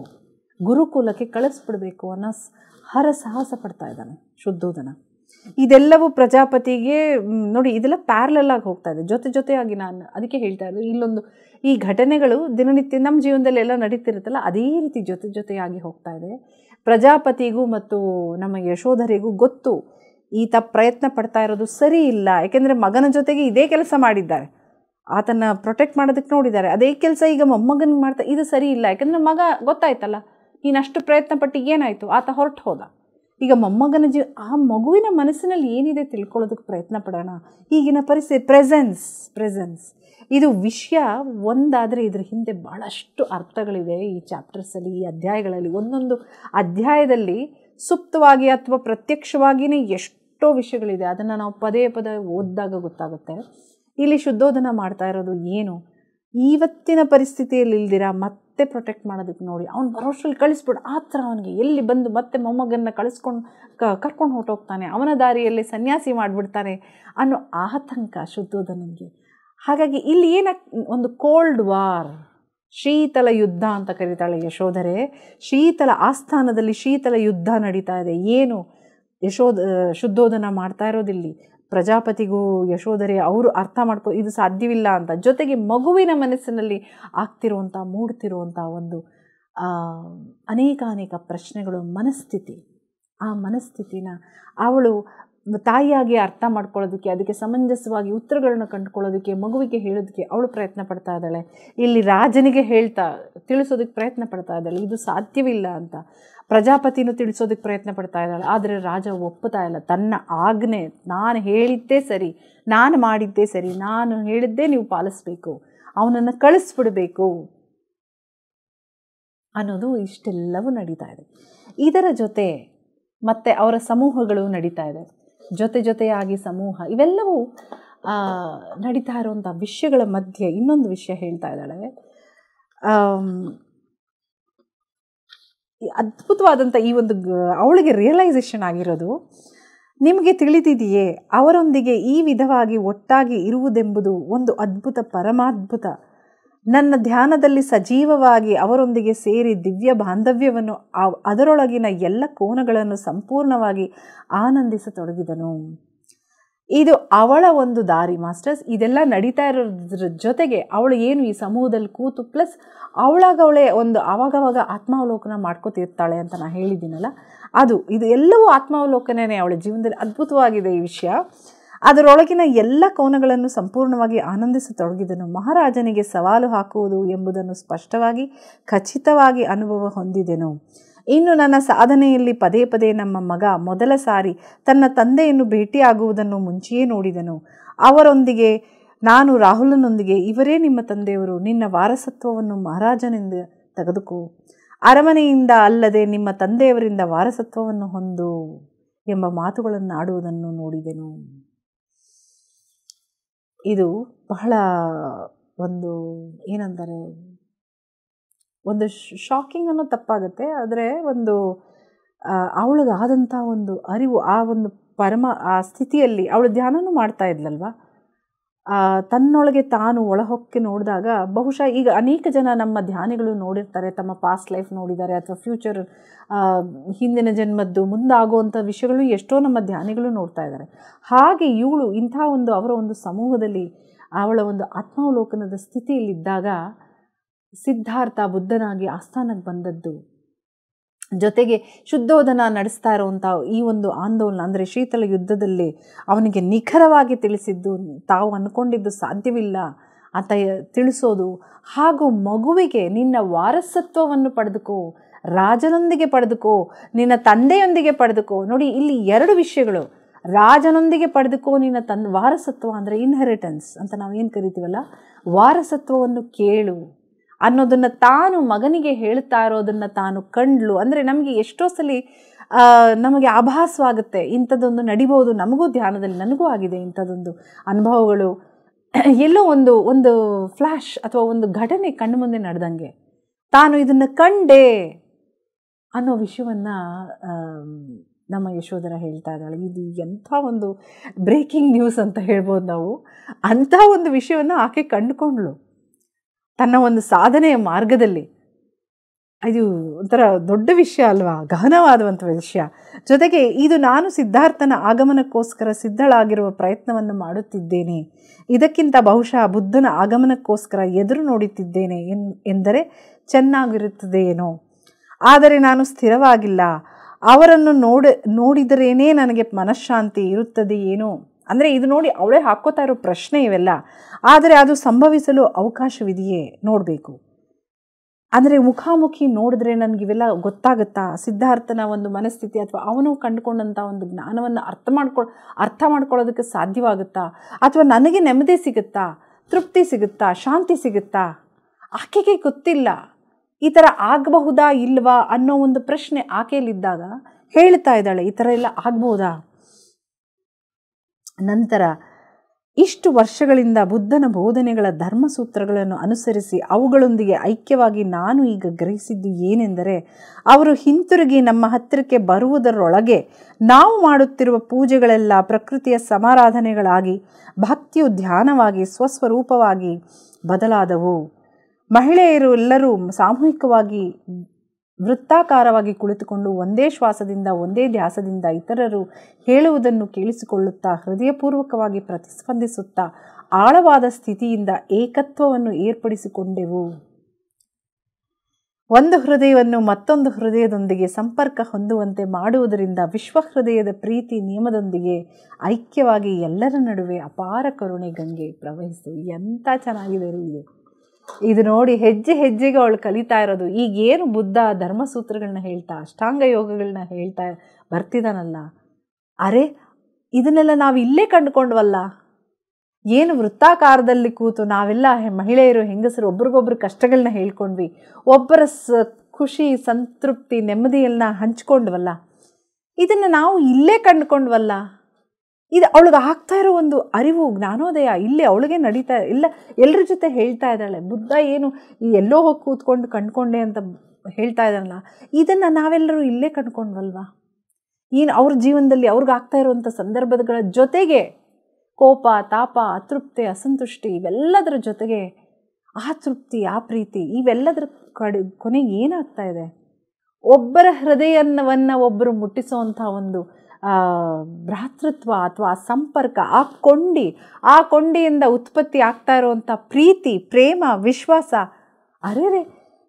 ಗುರುಕುಲಕ್ಕೆ ಕಳಿಸ್ಬಿಡ್ಬೇಕು ಅನ್ನೋ ಹರಸಾಹಸ ಪಡ್ತಾ ಇದ್ದಾನೆ ಶುದ್ಧೋಧನ. ಇದೆಲ್ಲವೂ ಪ್ರಜಾಪತಿಗೆ ನೋಡಿ, ಇದೆಲ್ಲ ಪ್ಯಾರಲಲ್ ಆಗಿ ಹೋಗ್ತಾ ಇದೆ, ಜೊತೆಯಾಗಿ. ನಾನು ಅದಕ್ಕೆ ಹೇಳ್ತಾ ಇರೋದು, ಇಲ್ಲೊಂದು ಈ ಘಟನೆಗಳು ದಿನನಿತ್ಯ ನಮ್ಮ ಜೀವನದಲ್ಲಿ ಎಲ್ಲ ನಡೀತಿರುತ್ತಲ್ಲ, ಅದೇ ರೀತಿ ಜೊತೆಯಾಗಿ ಹೋಗ್ತಾ ಇದೆ. ಪ್ರಜಾಪತಿಗೂ ಮತ್ತು ನಮ್ಮ ಯಶೋಧರಿಗೂ ಗೊತ್ತು ಈತ ಪ್ರಯತ್ನ ಪಡ್ತಾ ಇರೋದು ಸರಿ ಇಲ್ಲ. ಯಾಕೆಂದರೆ ಮಗನ ಜೊತೆಗೆ ಇದೇ ಕೆಲಸ ಮಾಡಿದ್ದಾರೆ, ಆತನ ಪ್ರೊಟೆಕ್ಟ್ ಮಾಡೋದಕ್ಕೆ ನೋಡಿದ್ದಾರೆ. ಅದೇ ಕೆಲಸ ಈಗ ಮೊಮ್ಮಗನಿಗೆ ಮಾಡ್ತಾ, ಇದು ಸರಿ ಇಲ್ಲ. ಯಾಕೆಂದರೆ ಮಗ ಗೊತ್ತಾಯ್ತಲ್ಲ, ನೀನು ಅಷ್ಟು ಪ್ರಯತ್ನ ಪಟ್ಟು ಏನಾಯಿತು, ಆತ ಹೊರಟು ಹೋದ. ಈಗ ಮೊಮ್ಮಗನ ಆ ಮಗುವಿನ ಮನಸ್ಸಿನಲ್ಲಿ ಏನಿದೆ ತಿಳ್ಕೊಳ್ಳೋದಕ್ಕೆ ಪ್ರಯತ್ನ ಪಡೋಣ. ಈಗಿನ ಪರಿಸ್ಥಿತಿ, ಪ್ರೆಸೆನ್ಸ್ ಇದು ವಿಷಯ ಒಂದಾದರೆ ಇದ್ರ ಹಿಂದೆ ಭಾಳಷ್ಟು ಅರ್ಥಗಳಿವೆ ಈ ಚಾಪ್ಟರ್ಸಲ್ಲಿ, ಈ ಅಧ್ಯಾಯಗಳಲ್ಲಿ. ಒಂದೊಂದು ಅಧ್ಯಾಯದಲ್ಲಿ ಸುಪ್ತವಾಗಿ ಅಥವಾ ಪ್ರತ್ಯಕ್ಷವಾಗಿಯೇ ಎಷ್ಟೋ ವಿಷಯಗಳಿದೆ. ಅದನ್ನು ನಾವು ಪದೇ ಓದಿದಾಗ ಗೊತ್ತಾಗುತ್ತೆ. ಇಲ್ಲಿ ಶುದ್ಧೋಧನ ಮಾಡ್ತಾ ಇರೋದು ಏನು, ಇವತ್ತಿನ ಪರಿಸ್ಥಿತಿಯಲ್ಲಿ ಇಲ್ದಿರ ಮತ್ತೆ ಪ್ರೊಟೆಕ್ಟ್ ಮಾಡೋದಕ್ಕೆ ನೋಡಿ, ಅವ್ನು ಬರೋಷ್ಟರಲ್ಲಿ ಕಳಿಸ್ಬಿಡು. ಆ ಥರ ಅವನಿಗೆ ಎಲ್ಲಿ ಬಂದು ಮತ್ತೆ ಮೊಮ್ಮಗನ್ನ ಕರ್ಕೊಂಡು ಹೊರಟೋಗ್ತಾನೆ, ಅವನ ದಾರಿಯಲ್ಲಿ ಸನ್ಯಾಸಿ ಮಾಡಿಬಿಡ್ತಾನೆ ಅನ್ನೋ ಆತಂಕ ಶುದ್ಧೋಧನನಿಗೆ. ಹಾಗಾಗಿ ಇಲ್ಲಿ ಒಂದು ಕೋಲ್ಡ್ ವಾರ್, ಶೀತಲ ಯುದ್ಧ ಅಂತ ಕರೀತಾಳೆ ಯಶೋಧರೆ. ಶೀತಲ ಆಸ್ಥಾನದಲ್ಲಿ ಶೀತಲ ಯುದ್ಧ ನಡೀತಾ ಇದೆ. ಏನು ಶುದ್ಧೋಧನ ಮಾಡ್ತಾ ಇರೋದಿಲ್ಲಿ, ಪ್ರಜಾಪತಿಗೂ ಯಶೋಧರೆ ಅವರು ಅರ್ಥ ಇದು ಸಾಧ್ಯವಿಲ್ಲ ಅಂತ. ಜೊತೆಗೆ ಮಗುವಿನ ಮನಸ್ಸಿನಲ್ಲಿ ಮೂಡ್ತಿರುವಂಥ ಒಂದು ಅನೇಕ ಪ್ರಶ್ನೆಗಳು, ಮನಸ್ಥಿತಿ. ಆ ಮನಸ್ಥಿತಿನ ಅವಳು ತಾಯಿಯಾಗಿ ಅರ್ಥ ಮಾಡ್ಕೊಳ್ಳೋದಕ್ಕೆ, ಅದಕ್ಕೆ ಸಮಂಜಸವಾಗಿ ಉತ್ತರಗಳನ್ನ ಕಂಡುಕೊಳ್ಳೋದಕ್ಕೆ, ಮಗುವಿಗೆ ಹೇಳೋದಕ್ಕೆ ಅವಳು ಪ್ರಯತ್ನ ಪಡ್ತಾ ಇದ್ದಾಳೆ. ಇಲ್ಲಿ ರಾಜನಿಗೆ ತಿಳಿಸೋದಕ್ಕೆ ಪ್ರಯತ್ನ ಪಡ್ತಾ ಇದ್ದಾಳೆ, ಇದು ಸಾಧ್ಯವಿಲ್ಲ ಅಂತ. ಪ್ರಜಾಪತಿನೂ ತಿಳಿಸೋದಕ್ಕೆ ಪ್ರಯತ್ನ ಪಡ್ತಾ ಇದ್ದಾಳೆ. ಆದರೆ ರಾಜ ಒಪ್ಪುತ್ತಾ ಇಲ್ಲ. ತನ್ನ ಆಜ್ಞೆ, ನಾನು ಹೇಳಿದ್ದೇ ಸರಿ, ನಾನು ಮಾಡಿದ್ದೇ ಸರಿ, ನಾನು ಹೇಳಿದ್ದೇ ನೀವು ಪಾಲಿಸ್ಬೇಕು, ಅವನನ್ನು ಕಳಿಸ್ಬಿಡಬೇಕು ಅನ್ನೋದು ಇಷ್ಟೆಲ್ಲವೂ ನಡೀತಾ ಇದೆ. ಇದರ ಜೊತೆ ಮತ್ತು ಅವರ ಸಮೂಹಗಳು ನಡೀತಾ ಇದೆ, ಜೊತೆಯಾಗಿ ಸಮೂಹ, ಇವೆಲ್ಲವೂ ನಡೀತಾ ಇರುವಂಥ ವಿಷಯಗಳ ಮಧ್ಯೆ ಇನ್ನೊಂದು ವಿಷಯ ಹೇಳ್ತಾ ಇದ್ದಾಳೆ. ಅದ್ಭುತವಾದಂಥ ಈ ಒಂದು ಅವಳಿಗೆ ರಿಯಲೈಸೇಷನ್ ಆಗಿರೋದು, ನಿಮಗೆ ತಿಳಿದಿದೆಯೇ, ಅವರೊಂದಿಗೆ ಈ ವಿಧವಾಗಿ ಒಟ್ಟಾಗಿ ಇರುವುದೆಂಬುದು ಒಂದು ಅದ್ಭುತ, ಪರಮಾದ್ಭುತ. ನನ್ನ ಧ್ಯಾನದಲ್ಲಿ ಸಜೀವವಾಗಿ ಅವರೊಂದಿಗೆ ಸೇರಿ ದಿವ್ಯ ಬಾಂಧವ್ಯವನ್ನು, ಅದರೊಳಗಿನ ಎಲ್ಲ ಕೋನಗಳನ್ನು ಸಂಪೂರ್ಣವಾಗಿ ಆನಂದಿಸತೊಡಗಿದನು. ಇದು ಅವಳ ಒಂದು ದಾರಿ ಮಾಸ್ಟರ್ಸ್. ಇದೆಲ್ಲ ನಡೀತಾ ಇರೋದ್ರ ಜೊತೆಗೆ ಅವಳು ಏನು ಈ ಸಮೂಹದಲ್ಲಿ ಕೂತು, ಪ್ಲಸ್ ಅವಳೇ ಒಂದು ಆವಾಗವಾಗ ಆತ್ಮಾವಲೋಕನ ಮಾಡ್ಕೋತಿರ್ತಾಳೆ ಅಂತ ನಾನು ಹೇಳಿದ್ದೀನಲ್ಲ, ಇದು ಎಲ್ಲವೂ ಆತ್ಮಾವಲೋಕನೇ ಅವಳ ಜೀವನದಲ್ಲಿ. ಅದ್ಭುತವಾಗಿದೆ ಈ ವಿಷಯ. ಅದರೊಳಗಿನ ಎಲ್ಲ ಕೋನಗಳನ್ನು ಸಂಪೂರ್ಣವಾಗಿ ಆನಂದಿಸತೊಡಗಿದನು. ಮಹಾರಾಜನಿಗೆ ಸವಾಲು ಹಾಕುವುದು ಎಂಬುದನ್ನು ಸ್ಪಷ್ಟವಾಗಿ ಖಚಿತವಾಗಿ ಅನುಭವ ಹೊಂದಿದೆನು. ಇನ್ನು ನನ್ನ ಸಾಧನೆಯಲ್ಲಿ ಪದೇ ಪದೇ ನಮ್ಮ ಮಗ ಮೊದಲ ಸಾರಿ ತನ್ನ ತಂದೆಯನ್ನು ಭೇಟಿಯಾಗುವುದನ್ನು ಮುಂಚೆಯೇ ನೋಡಿದನು. ಅವರೊಂದಿಗೆ ನಾನು ರಾಹುಲನೊಂದಿಗೆ, ಇವರೇ ನಿಮ್ಮ ತಂದೆಯವರು, ನಿನ್ನ ವಾರಸತ್ವವನ್ನು ಮಹಾರಾಜನಿಂದ ತೆಗೆದುಕೋ, ಅರಮನೆಯಿಂದ ಅಲ್ಲದೆ ನಿಮ್ಮ ತಂದೆಯವರಿಂದ ವಾರಸತ್ವವನ್ನು ಹೊಂದು ಎಂಬ ಮಾತುಗಳನ್ನು ಆಡುವುದನ್ನು ನೋಡಿದೆನು. ಇದು ಬಹಳ ಒಂದು ಏನಂತಾರೆ, ಒಂದು ಶಾಕಿಂಗ್ ಅನ್ನೋ ತಪ್ಪಾಗುತ್ತೆ, ಆದರೆ ಒಂದು ಅವಳಿಗಾದಂಥ ಒಂದು ಅರಿವು, ಆ ಒಂದು ಆ ಸ್ಥಿತಿಯಲ್ಲಿ ಅವಳು ಧ್ಯಾನನೂ ಮಾಡ್ತಾ ಇದ್ಲಲ್ವ, ತನ್ನೊಳಗೆ ತಾನು ಒಳಹೊಕ್ಕಿ ನೋಡಿದಾಗ, ಬಹುಶಃ ಈಗ ಅನೇಕ ಜನ ನಮ್ಮ ಧ್ಯಾನಿಗಳು ನೋಡಿರ್ತಾರೆ, ತಮ್ಮ ಪಾಸ್ಟ್ ಲೈಫ್ ನೋಡಿದ್ದಾರೆ, ಅಥವಾ ಫ್ಯೂಚರ್ ಹಿಂದಿನ ಜನ್ಮದ್ದು ಮುಂದಾಗುವಂಥ ವಿಷಯಗಳು ಎಷ್ಟೋ ನಮ್ಮ ಧ್ಯಾನಿಗಳು ನೋಡ್ತಾ ಇದ್ದಾರೆ. ಹಾಗೆ ಇವಳು ಇಂಥ ಒಂದು ಅವರ ಒಂದು ಸಮೂಹದಲ್ಲಿ ಅವಳ ಒಂದು ಆತ್ಮಾವಲೋಕನದ ಸ್ಥಿತಿಯಲ್ಲಿದ್ದಾಗ ಸಿದ್ಧಾರ್ಥ ಬುದ್ಧನಾಗಿ ಆಸ್ಥಾನಕ್ಕೆ ಬಂದದ್ದು, ಜೊತೆಗೆ ಶುದ್ಧೋಧನ ನಡೆಸ್ತಾ ಇರುವಂಥ ಈ ಒಂದು ಆಂದೋಲನ, ಅಂದರೆ ಶೀತಲ ಯುದ್ಧದಲ್ಲಿ ಅವನಿಗೆ ನಿಖರವಾಗಿ ತಿಳಿಸಿದ್ದು, ತಾವು ಅಂದ್ಕೊಂಡಿದ್ದು ಸಾಧ್ಯವಿಲ್ಲ ಅಂತ ತಿಳಿಸೋದು, ಹಾಗೂ ಮಗುವಿಗೆ ನಿನ್ನ ವಾರಸತ್ವವನ್ನು ಪಡೆದುಕೋ, ರಾಜನೊಂದಿಗೆ ಪಡೆದುಕೋ, ನಿನ್ನ ತಂದೆಯೊಂದಿಗೆ ಪಡೆದುಕೋ. ನೋಡಿ, ಇಲ್ಲಿ ಎರಡು ವಿಷಯಗಳು. ರಾಜನೊಂದಿಗೆ ಪಡೆದುಕೋ ನಿನ್ನ ವಾರಸತ್ವ ಅಂದರೆ ಇನ್ಹೆರಿಟೆನ್ಸ್ ಅಂತ ನಾವೇನು ಕರಿತೀವಲ್ಲ, ವಾರಸತ್ವವನ್ನು ಕೇಳು ಅನ್ನೋದನ್ನು ತಾನು ಮಗನಿಗೆ ಹೇಳ್ತಾ ಇರೋದನ್ನು ತಾನು ಕಂಡ್ಲು. ಅಂದರೆ ನಮಗೆ ಎಷ್ಟೋ ಸಲ ನಮಗೆ ಆಭಾಸವಾಗುತ್ತೆ, ಇಂಥದ್ದೊಂದು ನಡಿಬೋದು, ನಮಗೂ ಧ್ಯಾನದಲ್ಲಿ ನನಗೂ ಆಗಿದೆ ಇಂಥದ್ದೊಂದು ಅನುಭವಗಳು. ಎಲ್ಲೋ ಒಂದು ಫ್ಲ್ಯಾಶ್ ಅಥವಾ ಒಂದು ಘಟನೆ ಕಣ್ಣು ಮುಂದೆ ನಡೆದಂಗೆ ತಾನು ಇದನ್ನು ಕಂಡೆ ಅನ್ನೋ ವಿಷಯವನ್ನು ನಮ್ಮ ಯಶೋಧರ ಹೇಳ್ತಾ ಇದ್ದಾಳೆ. ಇದು ಎಂಥ ಒಂದು ಬ್ರೇಕಿಂಗ್ ನ್ಯೂಸ್ ಅಂತ ಹೇಳ್ಬೋದು ನಾವು. ಅಂಥ ಒಂದು ವಿಷಯವನ್ನು ಆಕೆ ಕಂಡುಕೊಂಡ್ಳು ತನ್ನ ಒಂದು ಸಾಧನೆಯ ಮಾರ್ಗದಲ್ಲಿ. ಇದು ಒಂಥರ ದೊಡ್ಡ ವಿಷಯ ಅಲ್ವಾ, ಗಹನವಾದಂಥ ವಿಷಯ. ಜೊತೆಗೆ ಇದು ನಾನು ಸಿದ್ಧಾರ್ಥನ ಆಗಮನಕ್ಕೋಸ್ಕರ ಸಿದ್ಧಳಾಗಿರುವ ಪ್ರಯತ್ನವನ್ನು ಮಾಡುತ್ತಿದ್ದೇನೆ. ಇದಕ್ಕಿಂತ ಬಹುಶಃ ಬುದ್ಧನ ಆಗಮನಕ್ಕೋಸ್ಕರ ಎದುರು ನೋಡುತ್ತಿದ್ದೇನೆ ಎಂದರೆ ಚೆನ್ನಾಗಿರುತ್ತದೆಯೇನೋ. ಆದರೆ ನಾನು ಸ್ಥಿರವಾಗಿಲ್ಲ. ಅವರನ್ನು ನೋಡಿದರೇನೇ ನನಗೆ ಮನಃಶಾಂತಿ ಇರುತ್ತದೆಯೇನೋ. ಅಂದರೆ ಇದು ನೋಡಿ ಅವಳೇ ಹಾಕ್ಕೋತಾ ಇರೋ ಪ್ರಶ್ನೆ ಇವೆಲ್ಲ. ಆದರೆ ಅದು ಸಂಭವಿಸಲು ಅವಕಾಶವಿದೆಯೇ ನೋಡಬೇಕು. ಅಂದರೆ ಮುಖಾಮುಖಿ ನೋಡಿದ್ರೆ ನನಗಿವೆಲ್ಲ ಗೊತ್ತಾಗುತ್ತಾ, ಸಿದ್ಧಾರ್ಥನ ಒಂದು ಮನಸ್ಥಿತಿ ಅಥವಾ ಅವನು ಕಂಡುಕೊಂಡಂಥ ಒಂದು ಜ್ಞಾನವನ್ನು ಅರ್ಥ ಮಾಡ್ಕೊಳ್ಳೋದಕ್ಕೆ ಸಾಧ್ಯವಾಗುತ್ತಾ, ಅಥವಾ ನನಗೆ ನೆಮ್ಮದಿ ಸಿಗುತ್ತಾ, ತೃಪ್ತಿ ಸಿಗುತ್ತಾ, ಶಾಂತಿ ಸಿಗುತ್ತಾ? ಆಕೆಗೆ ಗೊತ್ತಿಲ್ಲ. ಈ ಥರ ಆಗಬಹುದಾ ಇಲ್ವಾ ಅನ್ನೋ ಒಂದು ಪ್ರಶ್ನೆ ಆಕೆಯಲ್ಲಿದ್ದಾಗ ಹೇಳ್ತಾ ಇದ್ದಾಳೆ, ಈ ಥರ ಎಲ್ಲ ಆಗ್ಬೋದಾ. ನಂತರ ಇಷ್ಟು ವರ್ಷಗಳಿಂದ ಬುದ್ಧನ ಬೋಧನೆಗಳ ಧರ್ಮಸೂತ್ರಗಳನ್ನು ಅನುಸರಿಸಿ ಅವುಗಳೊಂದಿಗೆ ಐಕ್ಯವಾಗಿ ನಾನು ಈಗ ಗ್ರಹಿಸಿದ್ದು ಏನೆಂದರೆ, ಅವರು ಹಿಂತಿರುಗಿ ನಮ್ಮ ಹತ್ತಿರಕ್ಕೆ ಬರುವುದರೊಳಗೆ ನಾವು ಮಾಡುತ್ತಿರುವ ಪೂಜೆಗಳೆಲ್ಲ ಪ್ರಕೃತಿಯ ಸಮಾರಾಧನೆಗಳಾಗಿ ಭಕ್ತಿಯು ಧ್ಯಾನವಾಗಿ ಸ್ವಸ್ವರೂಪವಾಗಿ ಬದಲಾದವು. ಮಹಿಳೆಯರು ಎಲ್ಲರೂ ಸಾಮೂಹಿಕವಾಗಿ ವೃತ್ತಾಕಾರವಾಗಿ ಕುಳಿತುಕೊಂಡು ಒಂದೇ ಶ್ವಾಸದಿಂದ ಒಂದೇ ಧ್ಯಾಸದಿಂದ ಇತರರು ಹೇಳುವುದನ್ನು ಕೇಳಿಸಿಕೊಳ್ಳುತ್ತಾ ಹೃದಯಪೂರ್ವಕವಾಗಿ ಪ್ರತಿಸ್ಪಂದಿಸುತ್ತಾ ಆಳವಾದ ಸ್ಥಿತಿಯಿಂದ ಏಕತ್ವವನ್ನು ಏರ್ಪಡಿಸಿಕೊಂಡೆವು. ಒಂದು ಹೃದಯವನ್ನು ಮತ್ತೊಂದು ಹೃದಯದೊಂದಿಗೆ ಸಂಪರ್ಕ ಹೊಂದುವಂತೆ ಮಾಡುವುದರಿಂದ ವಿಶ್ವಹೃದಯದ ಪ್ರೀತಿ ನಿಯಮದೊಂದಿಗೆ ಐಕ್ಯವಾಗಿ ಎಲ್ಲರ ನಡುವೆ ಅಪಾರ ಕರುಣೆ ಗಂಗೆ ಪ್ರವಹಿಸು. ಎಂಥ ಚೆನ್ನಾಗಿದೆ ರೀ ಇದು. ಇದು ನೋಡಿ ಹೆಜ್ಜೆ ಹೆಜ್ಜೆಗೆ ಅವಳು ಕಲಿತಾ ಇರೋದು. ಈಗೇನು ಬುದ್ಧ ಧರ್ಮಸೂತ್ರಗಳನ್ನ ಹೇಳ್ತಾ ಅಷ್ಟಾಂಗ ಯೋಗಗಳನ್ನ ಹೇಳ್ತಾ ಬರ್ತಿದ್ದಾನಲ್ಲ, ಅರೆ ಇದನ್ನೆಲ್ಲ ನಾವು ಇಲ್ಲೇ ಕಂಡುಕೊಂಡ್ವಲ್ಲ. ಏನು ವೃತ್ತಾಕಾರದಲ್ಲಿ ಕೂತು ನಾವೆಲ್ಲ ಮಹಿಳೆಯರು ಹೆಂಗಸರು ಒಬ್ರಿಗೊಬ್ರು ಕಷ್ಟಗಳನ್ನ ಹೇಳ್ಕೊಂಡ್ವಿ, ಒಬ್ಬರ ಖುಷಿ ಸಂತೃಪ್ತಿ ನೆಮ್ಮದಿಯನ್ನ ಹಂಚ್ಕೊಂಡ್ವಲ್ಲ, ಇದನ್ನು ನಾವು ಇಲ್ಲೇ ಕಂಡುಕೊಂಡ್ವಲ್ಲ. ಇದು ಅವಳಿಗೆ ಆಗ್ತಾ ಇರೋ ಒಂದು ಅರಿವು ಜ್ಞಾನೋದಯ ಇಲ್ಲೇ ಅವಳಿಗೆ ನಡೀತಾ ಇಲ್ಲ. ಎಲ್ಲರ ಜೊತೆ ಹೇಳ್ತಾ ಇದ್ದಾಳೆ. ಬುದ್ಧ ಏನು ಈ ಎಲ್ಲೋ ಹೋಗಿ ಕೂತ್ಕೊಂಡು ಕಂಡ್ಕೊಂಡೆ ಅಂತ ಹೇಳ್ತಾ ಇದ್ದಾನಲ್ಲ, ಇದನ್ನು ನಾವೆಲ್ಲರೂ ಇಲ್ಲೇ ಕಂಡ್ಕೊಂಡ್ವಲ್ವಾ. ಏನು ಅವ್ರ ಜೀವನದಲ್ಲಿ ಅವ್ರಿಗಾಗ್ತಾ ಇರುವಂಥ ಸಂದರ್ಭಗಳ ಜೊತೆಗೆ ಕೋಪ, ತಾಪ, ಅತೃಪ್ತಿ, ಅಸಂತುಷ್ಟಿ ಇವೆಲ್ಲದರ ಜೊತೆಗೆ ಆ ತೃಪ್ತಿ, ಆ ಪ್ರೀತಿ ಇವೆಲ್ಲದರ ಕೊನೆಗೆ ಏನಾಗ್ತಾ ಇದೆ, ಒಬ್ಬರ ಹೃದಯವನ್ನು ಒಬ್ಬರು ಮುಟ್ಟಿಸುವಂಥ ಒಂದು ಭ್ರಾತೃತ್ವ ಅಥವಾ ಸಂಪರ್ಕ, ಆ ಕೊಂಡಿಯಿಂದ ಉತ್ಪತ್ತಿ ಆಗ್ತಾ ಇರುವಂಥ ಪ್ರೀತಿ, ಪ್ರೇಮ, ವಿಶ್ವಾಸ. ಅರೆ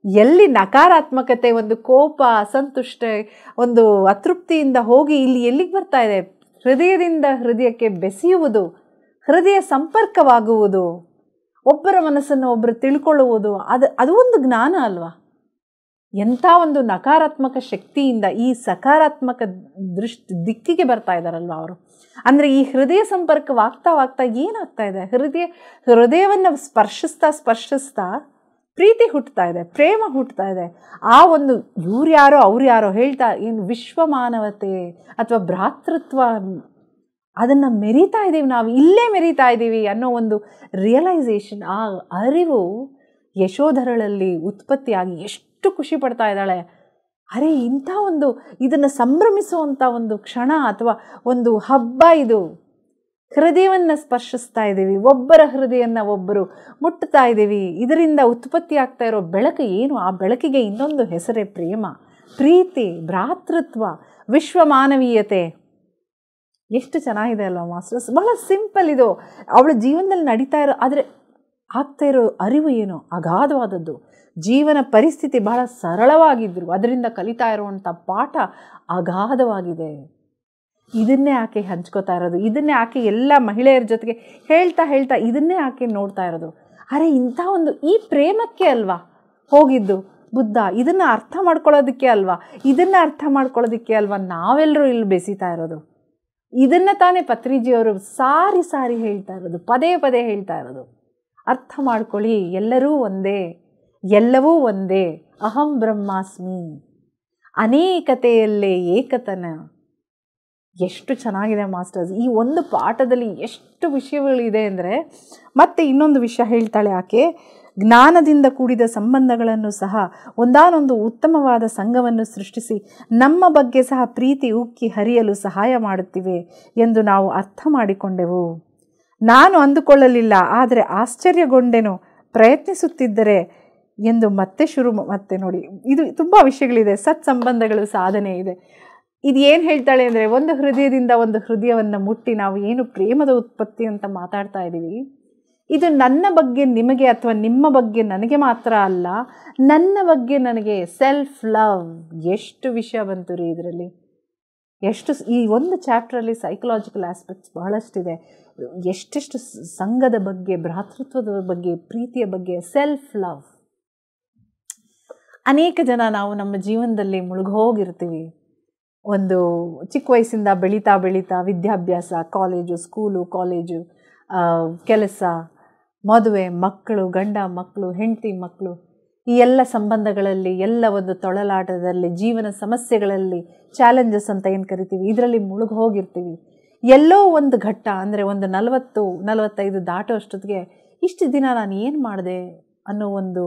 ಎಲ್ಲಿ ನಕಾರಾತ್ಮಕತೆ, ಒಂದು ಕೋಪ, ಅಸಂತುಷ್ಟ, ಒಂದು ಅತೃಪ್ತಿಯಿಂದ ಹೋಗಿ ಇಲ್ಲಿ ಎಲ್ಲಿಗೆ ಬರ್ತಾ ಇದೆ, ಹೃದಯದಿಂದ ಹೃದಯಕ್ಕೆ ಬೆಸೆಯುವುದು, ಹೃದಯ ಸಂಪರ್ಕವಾಗುವುದು, ಒಬ್ಬರ ಮನಸ್ಸನ್ನು ಒಬ್ಬರು ತಿಳ್ಕೊಳ್ಳುವುದು, ಅದು ಒಂದು ಜ್ಞಾನ ಅಲ್ವಾ. ಎಂಥ ಒಂದು ನಕಾರಾತ್ಮಕ ಶಕ್ತಿಯಿಂದ ಈ ಸಕಾರಾತ್ಮಕ ದಿಕ್ಕಿಗೆ ಬರ್ತಾ ಇದ್ದಾರಲ್ವ ಅವರು. ಅಂದರೆ ಈ ಹೃದಯ ಸಂಪರ್ಕವಾಗ್ತಾ ಏನಾಗ್ತಾ ಇದೆ, ಹೃದಯವನ್ನು ಸ್ಪರ್ಶಿಸ್ತಾ ಪ್ರೀತಿ ಹುಟ್ಟುತ್ತಾ ಇದೆ, ಪ್ರೇಮ ಹುಟ್ಟುತ್ತಾ ಇದೆ. ಆ ಒಂದು ಇವ್ರ್ಯಾರೋ ಅವ್ರ್ಯಾರೋ ಹೇಳ್ತಾ ಏನು ವಿಶ್ವಮಾನವತೆ ಅಥವಾ ಭ್ರಾತೃತ್ವ ಅದನ್ನು ಮೆರೀತಾ ಇದ್ದೀವಿ, ನಾವು ಇಲ್ಲೇ ಮೆರೀತಾ ಇದ್ದೀವಿ ಅನ್ನೋ ಒಂದು ರಿಯಲೈಸೇಷನ್, ಆ ಅರಿವು ಯಶೋಧರಳಲ್ಲಿ ಉತ್ಪತ್ತಿಯಾಗಿ ಎಷ್ಟು ಖುಷಿ ಪಡ್ತಾ ಇದ್ದಾಳೆ. ಅರೆ ಇಂಥ ಒಂದು ಇದನ್ನು ಸಂಭ್ರಮಿಸುವಂಥ ಒಂದು ಕ್ಷಣ ಅಥವಾ ಒಂದು ಹಬ್ಬ ಇದು. ಹೃದಯವನ್ನು ಸ್ಪರ್ಶಿಸ್ತಾ ಇದ್ದೀವಿ, ಒಬ್ಬರ ಹೃದಯನ ಒಬ್ಬರು ಮುಟ್ತಾ ಇದ್ದೀವಿ. ಇದರಿಂದ ಉತ್ಪತ್ತಿ ಆಗ್ತಾ ಇರೋ ಬೆಳಕು ಏನು, ಆ ಬೆಳಕಿಗೆ ಇನ್ನೊಂದು ಹೆಸರೇ ಪ್ರೇಮ, ಪ್ರೀತಿ, ಭ್ರಾತೃತ್ವ, ವಿಶ್ವಮಾನವೀಯತೆ. ಎಷ್ಟು ಚೆನ್ನಾಗಿದೆ ಅಲ್ವಾ ಮಾಸ್ಟರ್ಸ್. ಬಹಳ ಸಿಂಪಲ್ ಇದು, ಅವಳ ಜೀವನದಲ್ಲಿ ನಡೀತಾ ಇರೋ, ಆದರೆ ಆಗ್ತಾ ಇರೋ ಅರಿವು ಏನು ಅಗಾಧವಾದದ್ದು. ಜೀವನ ಪರಿಸ್ಥಿತಿ ಬಹಳ ಸರಳವಾಗಿದ್ದರು, ಅದರಿಂದ ಕಲಿತಾ ಇರುವಂಥ ಪಾಠ ಅಗಾಧವಾಗಿದೆ. ಇದನ್ನೇ ಆಕೆ ಹಂಚ್ಕೋತಾ ಇರೋದು, ಇದನ್ನೇ ಆಕೆ ಎಲ್ಲ ಮಹಿಳೆಯರ ಜೊತೆಗೆ ಹೇಳ್ತಾ ಇದನ್ನೇ ಆಕೆ ನೋಡ್ತಾ ಇರೋದು. ಅರೆ ಇಂಥ ಒಂದು ಈ ಪ್ರೇಮಕ್ಕೆ ಅಲ್ವಾ ಹೋಗಿದ್ದು ಬುದ್ಧ, ಇದನ್ನು ಅರ್ಥ ಮಾಡ್ಕೊಳ್ಳೋದಕ್ಕೆ ಅಲ್ವಾ, ಇದನ್ನು ಅರ್ಥ ಮಾಡ್ಕೊಳ್ಳೋದಕ್ಕೆ ಅಲ್ವಾ ನಾವೆಲ್ಲರೂ ಇಲ್ಲಿ ಬೆಸೀತಾ ಇರೋದು. ಇದನ್ನು ತಾನೇ ಪತ್ರಿಜಿಯವರು ಸಾರಿ ಹೇಳ್ತಾ ಇರೋದು, ಪದೇ ಹೇಳ್ತಾ ಇರೋದು. ಅರ್ಥ ಮಾಡ್ಕೊಳ್ಳಿ, ಎಲ್ಲರೂ ಒಂದೇ, ಎಲ್ಲವೂ ಒಂದೇ, ಅಹಂ ಬ್ರಹ್ಮಾಸ್ಮಿ, ಅನೇಕತೆಯಲ್ಲೇ ಏಕತನ. ಎಷ್ಟು ಚೆನ್ನಾಗಿದೆ ಮಾಸ್ಟರ್ಸ್. ಈ ಒಂದು ಪಾಠದಲ್ಲಿ ಎಷ್ಟು ವಿಷಯಗಳಿದೆ ಅಂದರೆ, ಮತ್ತೆ ಇನ್ನೊಂದು ವಿಷಯ ಹೇಳ್ತಾಳೆ ಆಕೆ, ಜ್ಞಾನದಿಂದ ಕೂಡಿದ ಸಂಬಂಧಗಳನ್ನು ಸಹ ಒಂದಾನೊಂದು ಉತ್ತಮವಾದ ಸಂಘವನ್ನು ಸೃಷ್ಟಿಸಿ ನಮ್ಮ ಬಗ್ಗೆ ಸಹ ಪ್ರೀತಿ ಉಕ್ಕಿ ಹರಿಯಲು ಸಹಾಯ ಮಾಡುತ್ತಿವೆ ಎಂದು ನಾವು ಅರ್ಥ ಮಾಡಿಕೊಂಡೆವು. ನಾನು ಅಂದುಕೊಳ್ಳಲಿಲ್ಲ, ಆದರೆ ಆಶ್ಚರ್ಯಗೊಂಡೆನು, ಪ್ರಯತ್ನಿಸುತ್ತಿದ್ದರೆ ಎಂದು ಮತ್ತೆ ನೋಡಿ, ಇದು ತುಂಬ ವಿಷಯಗಳಿದೆ. ಸತ್ಸಂಬಂಧಗಳು ಸಾಧನೆ ಇದೆ. ಇದು ಏನು ಹೇಳ್ತಾಳೆ ಅಂದರೆ, ಒಂದು ಹೃದಯದಿಂದ ಒಂದು ಹೃದಯವನ್ನು ಮುಟ್ಟಿ ನಾವು ಏನು ಪ್ರೇಮದ ಉತ್ಪತ್ತಿ ಅಂತ ಮಾತಾಡ್ತಾ ಇದ್ದೀವಿ, ಇದು ನನ್ನ ಬಗ್ಗೆ ನಿಮಗೆ ಅಥವಾ ನಿಮ್ಮ ಬಗ್ಗೆ ನನಗೆ ಮಾತ್ರ ಅಲ್ಲ, ನನ್ನ ಬಗ್ಗೆ ನನಗೆ ಸೆಲ್ಫ್ ಲವ್. ಎಷ್ಟು ವಿಷಯ ಬಂತು ರೀ ಇದರಲ್ಲಿ, ಎಷ್ಟು ಈ ಒಂದು ಚಾಪ್ಟ್ರಲ್ಲಿ ಸೈಕಲಾಜಿಕಲ್ ಆಸ್ಪೆಕ್ಟ್ಸ್ ಬಹಳಷ್ಟಿದೆ. ಎಷ್ಟೆಷ್ಟು ಸಂಘದ ಬಗ್ಗೆ, ಭ್ರಾತೃತ್ವದ ಬಗ್ಗೆ, ಪ್ರೀತಿಯ ಬಗ್ಗೆ, ಸೆಲ್ಫ್ ಲವ್. ಅನೇಕ ಜನ ನಾವು ನಮ್ಮ ಜೀವನದಲ್ಲಿ ಮುಳುಗೋಗಿರ್ತೀವಿ. ಒಂದು ಚಿಕ್ಕ ವಯಸ್ಸಿಂದ ಬೆಳೀತಾ ವಿದ್ಯಾಭ್ಯಾಸ, ಸ್ಕೂಲು, ಕಾಲೇಜು, ಕೆಲಸ, ಮದುವೆ, ಮಕ್ಕಳು, ಗಂಡ ಮಕ್ಕಳು, ಹೆಂಡತಿ ಮಕ್ಕಳು, ಈ ಎಲ್ಲ ಸಂಬಂಧಗಳಲ್ಲಿ, ಎಲ್ಲ ಒಂದು ತೊಳಲಾಟದಲ್ಲಿ, ಜೀವನ ಸಮಸ್ಯೆಗಳಲ್ಲಿ, ಚಾಲೆಂಜಸ್ ಅಂತ ಏನು ಕರಿತೀವಿ, ಇದರಲ್ಲಿ ಹೋಗಿರ್ತೀವಿ. ಎಲ್ಲೋ ಒಂದು ಘಟ್ಟ ಅಂದರೆ ಒಂದು 40-45 ದಾಟೋ ಅಷ್ಟೊತ್ತಿಗೆ ಇಷ್ಟು ದಿನ ನಾನು ಏನು ಮಾಡಿದೆ ಅನ್ನೋ ಒಂದು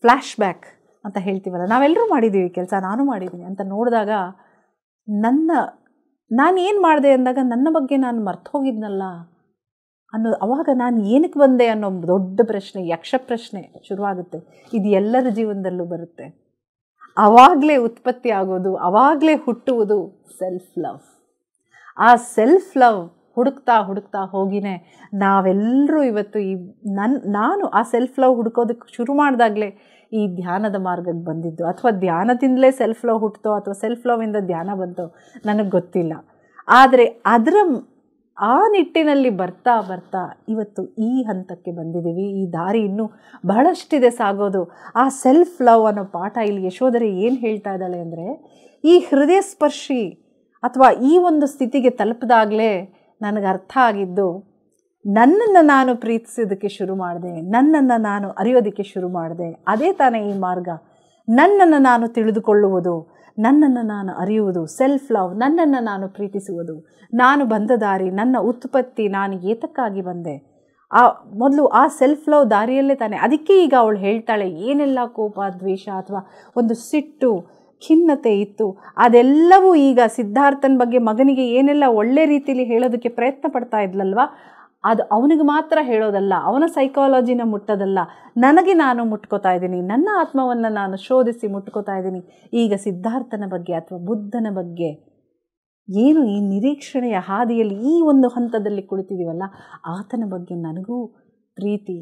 ಫ್ಲ್ಯಾಶ್ ಬ್ಯಾಕ್ ಅಂತ ಹೇಳ್ತೀವಲ್ಲ, ನಾವೆಲ್ಲರೂ ಮಾಡಿದ್ದೀವಿ ಕೆಲಸ, ನಾನು ಮಾಡಿದ್ದೀನಿ ಅಂತ ನೋಡಿದಾಗ ನಾನು ಏನು ಮಾಡಿದೆ ಅಂದಾಗ ನನ್ನ ಬಗ್ಗೆ ನಾನು ಮರ್ತು ಹೋಗಿದ್ನಲ್ಲ ಅನ್ನೋ, ಅವಾಗ ನಾನು ಏನಕ್ಕೆ ಬಂದೆ ಅನ್ನೋ ದೊಡ್ಡ ಪ್ರಶ್ನೆ, ಯಕ್ಷ ಪ್ರಶ್ನೆ ಶುರುವಾಗುತ್ತೆ. ಇದು ಎಲ್ಲರ ಜೀವನದಲ್ಲೂ ಬರುತ್ತೆ. ಆವಾಗಲೇ ಉತ್ಪತ್ತಿ ಆಗೋದು, ಆವಾಗಲೇ ಹುಟ್ಟುವುದು ಸೆಲ್ಫ್ ಲವ್. ಆ ಸೆಲ್ಫ್ ಲವ್ ಹುಡುಕ್ತಾ ಹೋಗಿನೇ ನಾವೆಲ್ಲರೂ ಇವತ್ತು ನಾನು ಆ ಸೆಲ್ಫ್ ಲವ್ ಹುಡುಕೋದಕ್ಕೆ ಶುರು ಮಾಡಿದಾಗಲೇ ಈ ಧ್ಯಾನದ ಮಾರ್ಗಕ್ಕೆ ಬಂದಿದ್ದು, ಅಥವಾ ಧ್ಯಾನದಿಂದಲೇ ಸೆಲ್ಫ್ ಲವ್ ಹುಟ್ಟಿತೋ ಅಥವಾ ಸೆಲ್ಫ್ ಲವ್ವಿಂದ ಧ್ಯಾನ ಬಂತೋ ನನಗೆ ಗೊತ್ತಿಲ್ಲ. ಆದರೆ ಆ ನಿಟ್ಟಿನಲ್ಲಿ ಬರ್ತಾ ಬರ್ತಾ ಇವತ್ತು ಈ ಹಂತಕ್ಕೆ ಬಂದಿದ್ದೀವಿ. ಈ ದಾರಿ ಇನ್ನೂ ಬಹಳಷ್ಟಿದೆ ಸಾಗೋದು. ಆ ಸೆಲ್ಫ್ ಲವ್ ಅನ್ನೋ ಪಾಠ ಇಲ್ಲಿ ಯಶೋಧರೆ ಏನು ಹೇಳ್ತಾ ಇದ್ದಾಳೆ ಅಂದರೆ, ಈ ಹೃದಯ ಸ್ಪರ್ಶಿ ಅಥವಾ ಈ ಒಂದು ಸ್ಥಿತಿಗೆ ತಲುಪಿದಾಗಲೇ ನನಗೆ ಅರ್ಥ ಆಗಿದ್ದು, ನನ್ನನ್ನು ನಾನು ಪ್ರೀತಿಸೋದಕ್ಕೆ ಶುರು ಮಾಡಿದೆ, ನನ್ನನ್ನು ನಾನು ಅರಿಯೋದಕ್ಕೆ ಶುರು ಮಾಡಿದೆ. ಅದೇ ತಾನೇ ಈ ಮಾರ್ಗ. ನನ್ನನ್ನು ನಾನು ತಿಳಿದುಕೊಳ್ಳುವುದು, ನನ್ನನ್ನು ನಾನು ಅರಿಯುವುದು, ಸೆಲ್ಫ್ ಲವ್, ನನ್ನನ್ನು ನಾನು ಪ್ರೀತಿಸುವುದು, ನಾನು ಬಂದ ದಾರಿ, ನನ್ನ ಉತ್ಪತ್ತಿ, ನಾನು ಏತಕ್ಕಾಗಿ ಬಂದೆ, ಮೊದಲು ಆ ಸೆಲ್ಫ್ ಲವ್ ದಾರಿಯಲ್ಲೇ ತಾನೆ. ಅದಕ್ಕೆ ಈಗ ಅವಳು ಹೇಳ್ತಾಳೆ, ಏನೆಲ್ಲ ಕೋಪ, ದ್ವೇಷ ಅಥವಾ ಒಂದು ಸಿಟ್ಟು, ಖಿನ್ನತೆ ಇತ್ತು, ಅದೆಲ್ಲವೂ ಈಗ ಸಿದ್ಧಾರ್ಥನ ಬಗ್ಗೆ ಮಗನಿಗೆ ಏನೆಲ್ಲ ಒಳ್ಳೆ ರೀತಿಯಲ್ಲಿ ಹೇಳೋದಕ್ಕೆ ಪ್ರಯತ್ನ ಪಡ್ತಾ ಇದ್ಲಲ್ವ, ಅದು ಅವನಿಗೆ ಮಾತ್ರ ಹೇಳೋದಲ್ಲ, ಅವನ ಸೈಕಾಲಜಿನ ಮುಟ್ಟೋದಲ್ಲ, ನನಗೆ ನಾನು ಮುಟ್ಕೋತಾ ಇದ್ದೀನಿ, ನನ್ನ ಆತ್ಮವನ್ನು ನಾನು ಶೋಧಿಸಿ ಮುಟ್ಕೋತಾ ಇದ್ದೀನಿ. ಈಗ ಸಿದ್ಧಾರ್ಥನ ಬಗ್ಗೆ ಅಥವಾ ಬುದ್ಧನ ಬಗ್ಗೆ ಏನು ಈ ನಿರೀಕ್ಷಣೆಯ ಹಾದಿಯಲ್ಲಿ ಈ ಒಂದು ಹಂತದಲ್ಲಿ ಕುಳಿತಿದ್ದೀವಲ್ಲ, ಆತನ ಬಗ್ಗೆ ನನಗೂ ಪ್ರೀತಿ,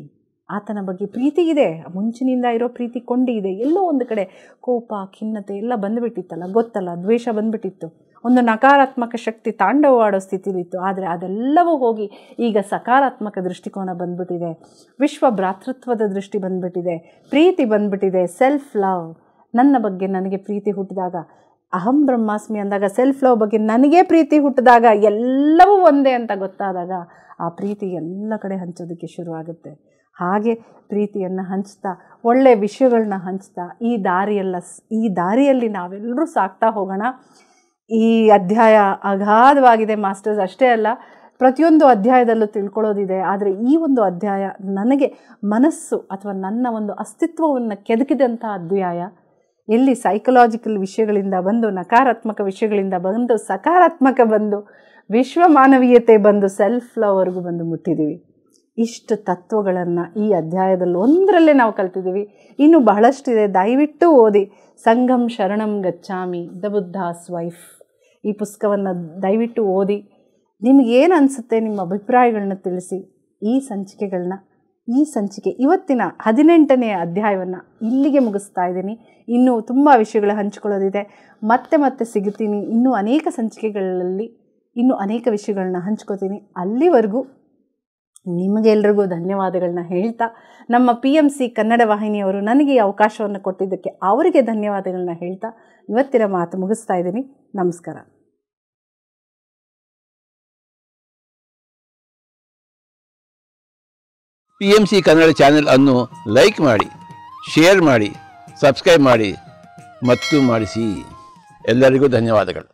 ಆತನ ಬಗ್ಗೆ ಪ್ರೀತಿ ಇದೆ, ಮುಂಚಿನಿಂದ ಇರೋ ಪ್ರೀತಿ ಕೊಂಡಿ ಇದೆ. ಎಲ್ಲೋ ಒಂದು ಕಡೆ ಕೋಪ, ಖಿನ್ನತೆ ಎಲ್ಲ ಬಂದುಬಿಟ್ಟಿತ್ತಲ್ಲ, ಗೊತ್ತಲ್ಲ, ದ್ವೇಷ ಬಂದುಬಿಟ್ಟಿತ್ತು, ಒಂದು ನಕಾರಾತ್ಮಕ ಶಕ್ತಿ ತಾಂಡವವಾಡೋ ಸ್ಥಿತಿಲಿತ್ತು. ಆದರೆ ಅದೆಲ್ಲವೂ ಹೋಗಿ ಈಗ ಸಕಾರಾತ್ಮಕ ದೃಷ್ಟಿಕೋನ ಬಂದ್ಬಿಟ್ಟಿದೆ, ವಿಶ್ವ ಭ್ರಾತೃತ್ವದ ದೃಷ್ಟಿ ಬಂದ್ಬಿಟ್ಟಿದೆ, ಪ್ರೀತಿ ಬಂದ್ಬಿಟ್ಟಿದೆ, ಸೆಲ್ಫ್ ಲವ್. ನನ್ನ ಬಗ್ಗೆ ನನಗೆ ಪ್ರೀತಿ ಹುಟ್ಟಿದಾಗ, ಅಹಂ ಬ್ರಹ್ಮಾಸ್ಮಿ ಅಂದಾಗ, ಸೆಲ್ಫ್ ಲವ್ ಬಗ್ಗೆ ನನಗೇ ಪ್ರೀತಿ ಹುಟ್ಟಿದಾಗ, ಎಲ್ಲವೂ ಒಂದೇ ಅಂತ ಗೊತ್ತಾದಾಗ ಆ ಪ್ರೀತಿ ಎಲ್ಲ ಕಡೆ ಹಂಚೋದಕ್ಕೆ ಶುರುವಾಗುತ್ತೆ. ಹಾಗೆ ಪ್ರೀತಿಯನ್ನು ಹಂಚ್ತಾ, ಒಳ್ಳೆಯ ವಿಷಯಗಳನ್ನ ಹಂಚ್ತಾ ಈ ದಾರಿಯಲ್ಲಿ ನಾವೆಲ್ಲರೂ ಸಾಕ್ತಾ ಹೋಗೋಣ. ಈ ಅಧ್ಯಾಯ ಅಗಾಧವಾಗಿದೆ ಮಾಸ್ಟರ್ಸ್. ಅಷ್ಟೇ ಅಲ್ಲ, ಪ್ರತಿಯೊಂದು ಅಧ್ಯಾಯದಲ್ಲೂ ತಿಳ್ಕೊಳ್ಳೋದಿದೆ. ಆದರೆ ಈ ಒಂದು ಅಧ್ಯಾಯ ನನಗೆ ಮನಸ್ಸು ಅಥವಾ ನನ್ನ ಒಂದು ಅಸ್ತಿತ್ವವನ್ನು ಕೆದಕಿದಂಥ ಅಧ್ಯಾಯ. ಎಲ್ಲಿ ಸೈಕಲಾಜಿಕಲ್ ವಿಷಯಗಳಿಂದ ಬಂದು, ನಕಾರಾತ್ಮಕ ವಿಷಯಗಳಿಂದ ಬಂದು, ಸಕಾರಾತ್ಮಕ ಬಂದು, ವಿಶ್ವ ಮಾನವೀಯತೆ ಬಂದು, ಸೆಲ್ಫ್ ಲವ್ವರೆಗೂ ಬಂದು ಮುಟ್ಟಿದ್ದೀವಿ. ಇಷ್ಟು ತತ್ವಗಳನ್ನು ಈ ಅಧ್ಯಾಯದಲ್ಲಿ ಒಂದರಲ್ಲೇ ನಾವು ಕಲ್ತಿದ್ದೀವಿ. ಇನ್ನೂ ಬಹಳಷ್ಟಿದೆ, ದಯವಿಟ್ಟು ಓದಿ. ಸಂಘಂ ಶರಣಂ ಗಚ್ಚಾಮಿ, ದ ಬುದ್ಧಾಸ್ ವೈಫ್, ಈ ಪುಸ್ತಕವನ್ನು ದಯವಿಟ್ಟು ಓದಿ. ನಿಮಗೇನು ಅನಿಸುತ್ತೆ, ನಿಮ್ಮ ಅಭಿಪ್ರಾಯಗಳನ್ನ ತಿಳಿಸಿ. ಈ ಸಂಚಿಕೆ ಇವತ್ತಿನ 18ನೇ ಅಧ್ಯಾಯವನ್ನು ಇಲ್ಲಿಗೆ ಮುಗಿಸ್ತಾ ಇದ್ದೀನಿ. ಇನ್ನೂ ತುಂಬ ವಿಷಯಗಳು ಹಂಚ್ಕೊಳ್ಳೋದಿದೆ. ಮತ್ತೆ ಸಿಗುತ್ತೀನಿ. ಇನ್ನೂ ಅನೇಕ ಸಂಚಿಕೆಗಳಲ್ಲಿ ಇನ್ನೂ ಅನೇಕ ವಿಷಯಗಳನ್ನ ಹಂಚ್ಕೋತೀನಿ. ಅಲ್ಲಿವರೆಗೂ ನಿಮಗೆಲ್ರಿಗೂ ಧನ್ಯವಾದಗಳನ್ನ ಹೇಳ್ತಾ, ನಮ್ಮ PMC ಕನ್ನಡ ವಾಹಿನಿಯವರು ನನಗೆ ಈ ಅವಕಾಶವನ್ನು ಕೊಟ್ಟಿದ್ದಕ್ಕೆ ಅವರಿಗೆ ಧನ್ಯವಾದಗಳನ್ನ ಹೇಳ್ತಾ ಇವತ್ತಿನ ಮಾತು ಮುಗಿಸ್ತಾ ಇದ್ದೀನಿ. ನಮಸ್ಕಾರ. PMC ಕನ್ನಡ ಚಾನೆಲ್ ಅನ್ನು ಲೈಕ್ ಮಾಡಿ, ಶೇರ್ ಮಾಡಿ, ಸಬ್ಸ್ಕ್ರೈಬ್ ಮಾಡಿ ಮತ್ತು ಮಾಡಿಸಿ. ಎಲ್ಲರಿಗೂ ಧನ್ಯವಾದಗಳು.